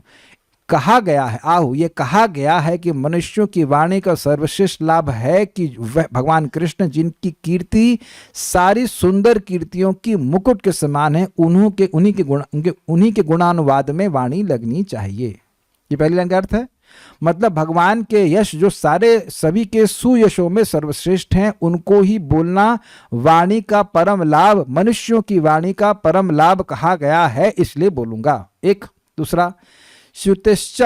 कहा गया है, आहु ये कहा गया है कि मनुष्यों की वाणी का सर्वश्रेष्ठ लाभ है कि वह भगवान कृष्ण जिनकी कीर्ति सारी सुंदर कीर्तियों की मुकुट के समान है, उन्हीं के गुणानुवाद में वाणी लगनी चाहिए। ये पहली लाइन का अर्थ है। मतलब भगवान के यश जो सारे सभी के सुयशों में सर्वश्रेष्ठ हैं, उनको ही बोलना वाणी का परम लाभ, मनुष्यों की वाणी का परम लाभ कहा गया है, इसलिए बोलूंगा। एक दूसरा, श्रुतिश्च,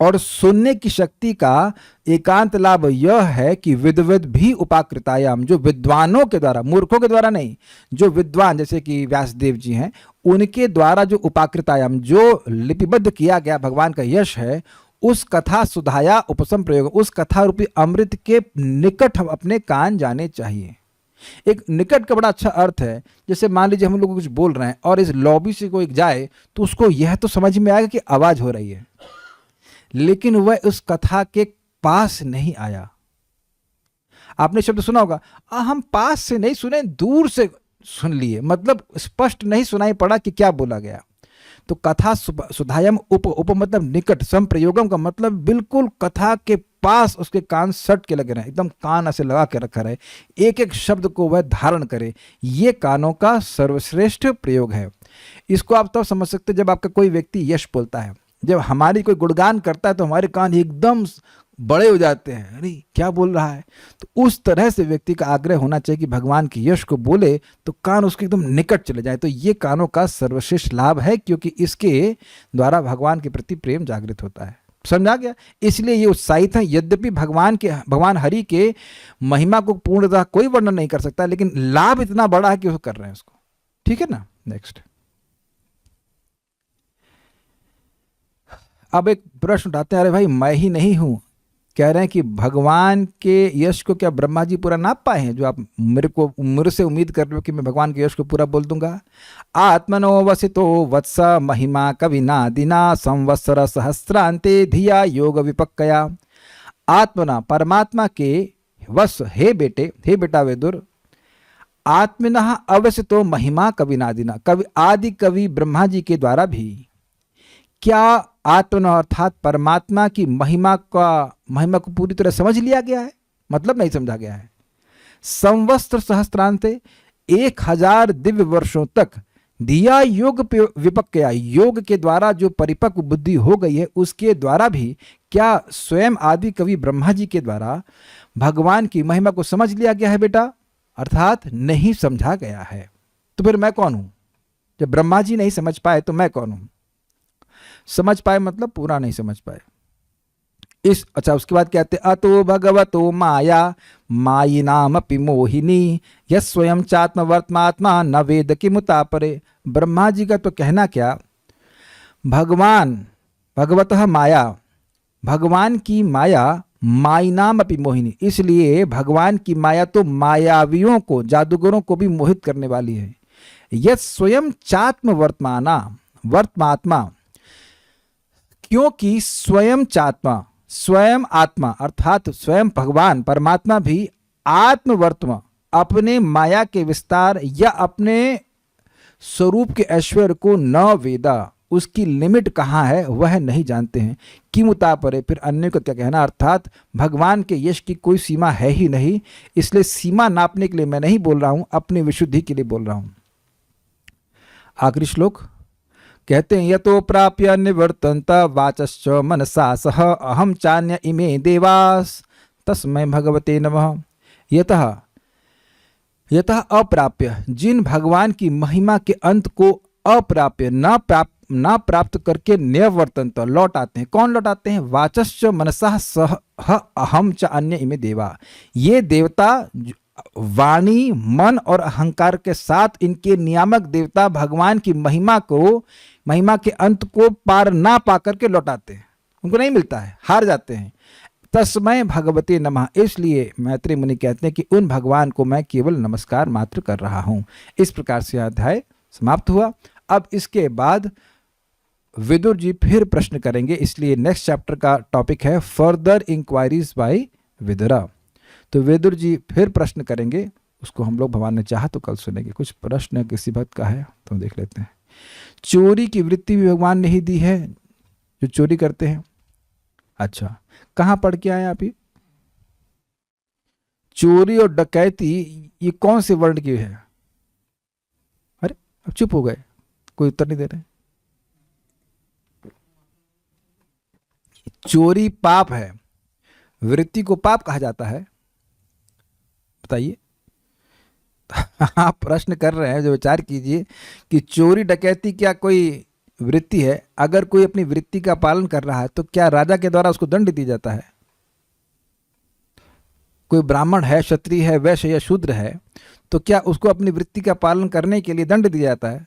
और सुनने की शक्ति का एकांत लाभ यह है कि विद्वद भी उपाकृतायाम, जो विद्वानों के द्वारा, मूर्खों के द्वारा नहीं, जो विद्वान जैसे कि व्यासदेव जी हैं, उनके द्वारा जो उपाकृतायाम, जो लिपिबद्ध किया गया भगवान का यश है, उस कथा सुधाया उपसम प्रयोग, उस कथा रूपी अमृत के निकट हम अपने कान जाने चाहिए। एक निकट का बड़ा अच्छा अर्थ है, जैसे मान लीजिए हम लोग कुछ बोल रहे हैं और इस लॉबी से कोई जाए तो उसको यह तो समझ में आएगा कि आवाज हो रही है, लेकिन वह उस कथा के पास नहीं आया। आपने शब्द सुना होगा, हम पास से नहीं सुने, दूर से सुन लिए, मतलब स्पष्ट नहीं सुनाई पड़ा कि क्या बोला गया। तो कथा सुधायम उप मतलब निकट, संप्रयोगम का मतलब बिल्कुल कथा के पास उसके कान सट के लगे रहे, एकदम कान ऐसे लगा के रखा रहे, एक एक शब्द को वह धारण करे। ये कानों का सर्वश्रेष्ठ प्रयोग है। इसको आप तब समझ सकते जब आपका कोई व्यक्ति यश बोलता है, जब हमारी कोई गुणगान करता है तो हमारे कान एकदम बड़े हो जाते हैं, अरे क्या बोल रहा है। तो उस तरह से व्यक्ति का आग्रह होना चाहिए कि भगवान के यश को बोले तो कान उसके एकदम निकट चले जाए। तो ये कानों का सर्वश्रेष्ठ लाभ है, क्योंकि इसके द्वारा भगवान के प्रति प्रेम जागृत होता है। समझा गया? इसलिए ये उत्साहित है। यद्यपि भगवान हरि के महिमा को पूर्णतः कोई वर्णन नहीं कर सकता, लेकिन लाभ इतना बड़ा है कि वो कर रहे हैं उसको। ठीक है ना। नेक्स्ट, अब एक प्रश्न उठाते हैं, अरे भाई मैं ही नहीं हूं, कह रहे हैं कि भगवान के यश को क्या ब्रह्मा जी पूरा नाप पाए हैं? जो आप मेरे से उम्मीद कर रहे हो कि मैं भगवान के यश को पूरा बोल दूंगा। आत्मनो वसितो वत्स महिमा कविनादिना संवत्सर सहस्रांते धिया योग विपक्कया। आत्मना परमात्मा के वश, हे बेटा विदुर, आत्मनः अवसितो महिमा कविनादिना, कवि आदि कवि ब्रह्मा जी के द्वारा भी क्या आत्मा अर्थात परमात्मा की महिमा को पूरी तरह समझ लिया गया है? मतलब नहीं समझा गया है। संवत्सर सहस्त्रांते 1000 दिव्य वर्षों तक दिया योग विपक्कया, योग के द्वारा जो परिपक्व बुद्धि हो गई है उसके द्वारा भी क्या स्वयं आदि कवि ब्रह्मा जी के द्वारा भगवान की महिमा को समझ लिया गया है बेटा? अर्थात नहीं समझा गया है। तो फिर मैं कौन हूं? जब ब्रह्मा जी नहीं समझ पाए तो मैं कौन हूं? समझ पाए मतलब पूरा नहीं समझ पाए। अच्छा, उसके बाद कहते अतो भगवतो माया मायी नाम अपि मोहिनी यस स्वयं चात्म वर्तमात्मा न वेद की मुतापरे। ब्रह्मा जी का तो कहना क्या, भगवतः माया, भगवान की माया माई नाम अपि मोहिनी, इसलिए भगवान की माया तो मायावियों को, जादूगरों को भी मोहित करने वाली है। यस स्वयं चात्म वर्तमात्मा, क्योंकि स्वयं चात्मा, स्वयं आत्मा अर्थात स्वयं भगवान परमात्मा भी आत्मवर्तमा, अपने माया के विस्तार या अपने स्वरूप के ऐश्वर्य को न वेदा, उसकी लिमिट कहाँ है वह नहीं जानते हैं। कि मुतापरे, फिर अन्य को क्या कहना, अर्थात भगवान के यश की कोई सीमा है ही नहीं, इसलिए सीमा नापने के लिए मैं नहीं बोल रहा हूं, अपनी विशुद्धि के लिए बोल रहा हूं। आखिरी श्लोक कहते हैं यतो प्राप्य निवर्तन्त वाचश्च मनसा सह अहम चान्य इमे देवास तस्मै भगवते नमः। यतः अप्राप्य, जिन भगवान की महिमा के अंत को अप्राप्य न प्राप्त करके निवर्तन्त लौट आते हैं। कौन लौट आते हैं? वाचश्च मनसा सह अहम च अन्य इमे देवा, ये देवता वाणी, मन और अहंकार के साथ इनके नियामक देवता भगवान की महिमा के अंत को पार ना पा करके लौटाते हैं, उनको नहीं मिलता है, हार जाते हैं। तस्मै भगवते नमः, इसलिए मैत्रेय मुनि कहते हैं कि उन भगवान को मैं केवल नमस्कार मात्र कर रहा हूं। इस प्रकार से अध्याय समाप्त हुआ। अब इसके बाद विदुर जी फिर प्रश्न करेंगे, इसलिए नेक्स्ट चैप्टर का टॉपिक है फर्दर इंक्वायरीज बाय विदुरा। तो विदुर जी फिर प्रश्न करेंगे, उसको हम लोग भगवान ने चाहा तो कल सुनेंगे। कुछ प्रश्न किसी भक्त का है तो देख लेते हैं। चोरी की वृत्ति भी भगवान ने ही दी है जो चोरी करते हैं। अच्छा, कहाँ पढ़ के आए आप? ही चोरी और डकैती ये कौन से वर्ण की है? अरे अब चुप हो गए, कोई उत्तर नहीं दे रहे। चोरी पाप है, वृत्ति को पाप कहा जाता है, बताइए। आप प्रश्न कर रहे हैं, जो विचार कीजिए कि चोरी डकैती क्या कोई वृत्ति है? अगर कोई अपनी वृत्ति का पालन कर रहा है तो क्या राजा के द्वारा उसको दंड दिया जाता है? कोई ब्राह्मण है, क्षत्रिय है, वैश्य या शूद्र है, तो क्या उसको अपनी वृत्ति का पालन करने के लिए दंड दिया जाता है?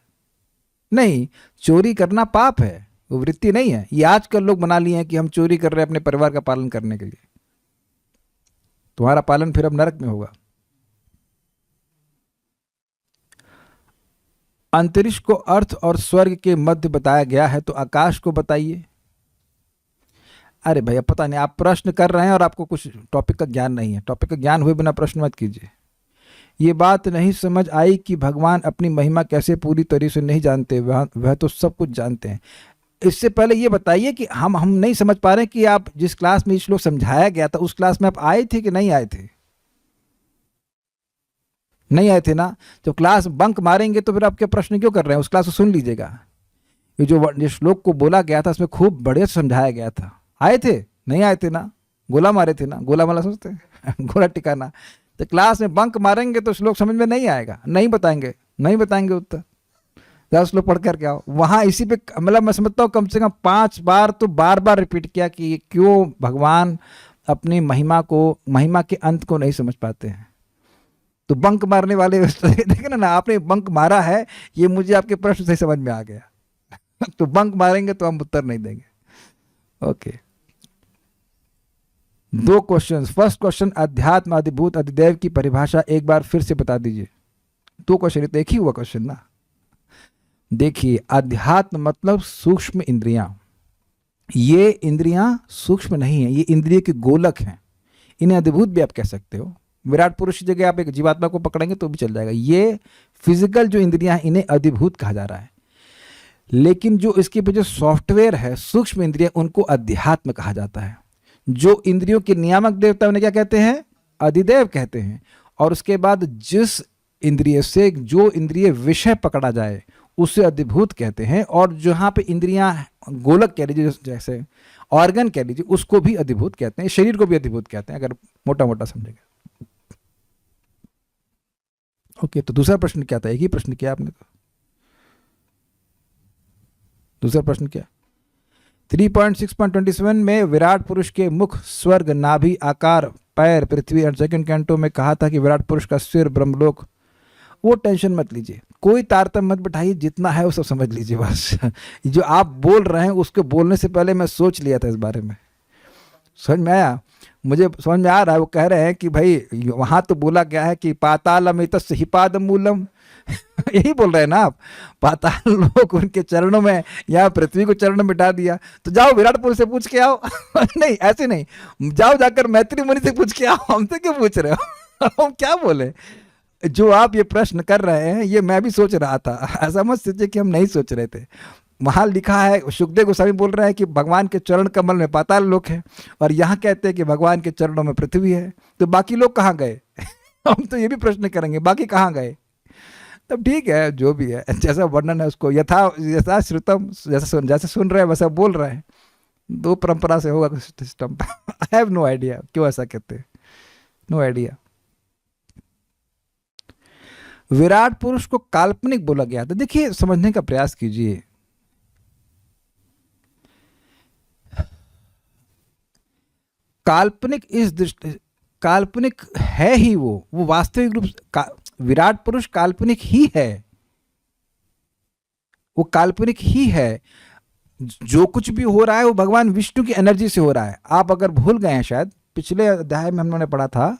नहीं, चोरी करना पाप है, वो वृत्ति नहीं है। ये आजकल लोग बना लिए हैं कि हम चोरी कर रहे हैं अपने परिवार का पालन करने के लिए। तुम्हारा पालन फिर अब नरक में होगा। अंतरिक्ष को अर्थ और स्वर्ग के मध्य बताया गया है, तो आकाश को बताइए। अरे भैया पता नहीं, आप प्रश्न कर रहे हैं और आपको कुछ टॉपिक का ज्ञान नहीं है। टॉपिक का ज्ञान हुए बिना प्रश्न मत कीजिए। ये बात नहीं समझ आई कि भगवान अपनी महिमा कैसे पूरी तरह से नहीं जानते, वह तो सब कुछ जानते हैं। इससे पहले ये बताइए कि हम नहीं समझ पा रहे कि आप जिस क्लास में श्लोक समझाया गया था उस क्लास में आप आए थे कि नहीं आए थे? नहीं आए थे ना। जब क्लास बंक मारेंगे तो फिर आप क्या प्रश्न क्यों कर रहे हैं? उस क्लास को सुन लीजिएगा। ये जो श्लोक को बोला गया था उसमें खूब बढ़िया समझाया गया था। आए थे? नहीं आए थे ना। गोला मारे थे ना। गोला माला सोचते गोला टिकाना। तो क्लास में बंक मारेंगे तो श्लोक समझ में नहीं आएगा, नहीं बताएंगे उत्तर। जरा श्लोक पढ़ कर के आओ। वहाँ इसी पे मतलब मैं समझता हूँ कम से कम 5 बार तो बार रिपीट किया कि क्यों भगवान अपनी महिमा के अंत को नहीं समझ पाते हैं। तो बंक मारने वाले देखे ना, आपने बंक मारा है, ये मुझे आपके प्रश्न से समझ में आ गया। तो बंक मारेंगे तो हम उत्तर नहीं देंगे। ओके। दो क्वेश्चन। फर्स्ट क्वेश्चन, अध्यात्म अधिभूत अधिदेव की परिभाषा एक बार फिर से बता दीजिए। दो क्वेश्चन, तो एक ही हुआ क्वेश्चन ना। देखिए, अध्यात्म मतलब सूक्ष्म इंद्रियां। ये इंद्रियां सूक्ष्म नहीं है, ये इंद्रिय के गोलक हैं। इन्हें अधिभूत भी आप कह सकते हो। विराट पुरुष की जगह आप एक जीवात्मा को पकड़ेंगे तो भी चल जाएगा। ये फिजिकल जो इंद्रियां हैं इन्हें अधिभूत कहा जा रहा है। लेकिन जो इसके पीछे सॉफ्टवेयर है, सूक्ष्म इंद्रियां, उनको अध्यात्म कहा जाता है। जो इंद्रियों के नियामक देवता उन्हें क्या कहते हैं? अधिदेव कहते हैं। और उसके बाद जिस इंद्रिय से जो इंद्रिय विषय पकड़ा जाए उसे अधिभूत कहते हैं। और जहाँ पे इंद्रियां गोलक कह लीजिए, जैसे ऑर्गन कह लीजिए, उसको भी अधिभूत कहते हैं। शरीर को भी अधिभूत कहते हैं, अगर मोटा मोटा समझेगा। ओके, तो दूसरा प्रश्न क्या था? एक ही प्रश्न किया आपने तो। दूसरा प्रश्न क्या? 3.6.27 में विराट पुरुष के मुख, स्वर्ग, नाभि, आकार, पैर, पृथ्वी और सेकंड कैंटो में कहा था कि विराट पुरुष का सिर ब्रह्मलोक। वो टेंशन मत लीजिए, कोई तारतम्य मत बिठाइए, जितना है वो सब समझ लीजिए बस। जो आप बोल रहे हैं उसके बोलने से पहले मैं सोच लिया था इस बारे में। समझ में आया? मुझे समझ में आ रहा है। वो कह रहे हैं कि भाई वहां तो बोला गया है कि पातालमितस्य हिपादम मूलम। यही बोल रहे हैं ना आप? पाताल लोग उनके चरणों में, या पृथ्वी को चरणों में बिठा दिया। तो जाओ विराट पुरुष से पूछ के आओ। नहीं, ऐसे नहीं, जाओ जाकर मैत्री मुनि से पूछ के आओ। हमसे क्यों पूछ रहे हो? हम क्या बोले? जो आप ये प्रश्न कर रहे हैं ये मैं भी सोच रहा था। ऐसा मत सोचिए कि हम नहीं सोच रहे थे। वहाँ लिखा है, सुखदेव गोस्वामी बोल रहे हैं कि भगवान के चरण कमल में पाताल लोक है, और यहाँ कहते हैं कि भगवान के चरणों में पृथ्वी है। तो बाकी लोग कहाँ गए? हम तो ये भी प्रश्न करेंगे, बाकी कहाँ गए? तब ठीक है, जो भी है, जैसा वर्णन है उसको यथा श्रुतम, जैसे सुन रहे हैं वैसा बोल रहे हैं। दो परंपरा से होगा system. I have no idea क्यों ऐसा कहते हैं, नो आइडिया। विराट पुरुष को काल्पनिक बोला गया था। देखिए, समझने का प्रयास कीजिए। काल्पनिक इस दृष्टि, काल्पनिक है ही वो वास्तविक रूप से विराट पुरुष काल्पनिक ही है। वो काल्पनिक ही है। जो कुछ भी हो रहा है वो भगवान विष्णु की एनर्जी से हो रहा है। आप अगर भूल गए हैं, शायद पिछले अध्याय में हमने पढ़ा था,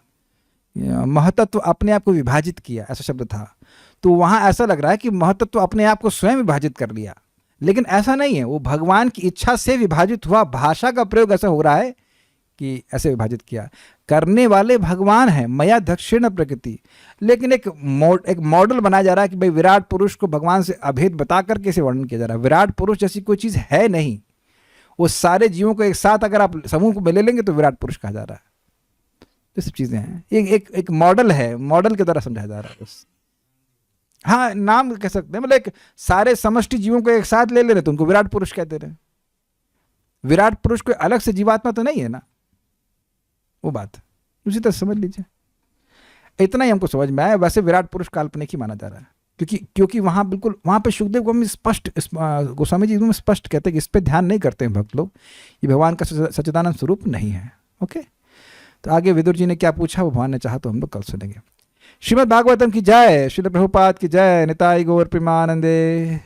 महतत्व अपने आप को विभाजित किया, ऐसा शब्द था। तो वहां ऐसा लग रहा है कि महतत्व अपने आप को स्वयं विभाजित कर लिया, लेकिन ऐसा नहीं है। वो भगवान की इच्छा से विभाजित हुआ। भाषा का प्रयोग ऐसा हो रहा है कि ऐसे विभाजित किया। करने वाले भगवान हैं, मया दक्षिण प्रकृति। लेकिन एक मॉडल बनाया जा रहा है कि भाई विराट पुरुष को भगवान से अभेद बता कर कैसे वर्णन किया जा रहा है। विराट पुरुष जैसी कोई चीज है नहीं। वो सारे जीवों को एक साथ अगर आप समूह को ले लेंगे तो विराट पुरुष कहा जा रहा है। ये सब चीजें हैं, एक मॉडल है, मॉडल के द्वारा समझाया जा रहा है बस। हाँ, नाम कह सकते हैं, मतलब एक सारे समष्टि जीवों को एक साथ ले रहे तो उनको विराट पुरुष कहते रहे। विराट पुरुष कोई अलग से जीवात्मा तो नहीं है ना, वो बात उसी तरह समझ लीजिए। इतना ही हमको समझ में आया। वैसे विराट पुरुष काल्पनिक ही माना जा रहा है, क्योंकि वहां बिल्कुल, वहां पे सुखदेव गोस्वामी स्पष्ट, गोस्वामी जी एकदम स्पष्ट कहते हैं कि इस पे ध्यान नहीं करते हैं भक्त लोग, ये भगवान का सच्चिदानंद स्वरूप नहीं है। ओके, तो आगे विदुर जी ने क्या पूछा वो भगवान ने चाहा तो हम लोग कल सुनेंगे। श्रीमद् भागवतम की जय, श्रील प्रभुपाद की जय, निताई गौर प्रेमानंदे।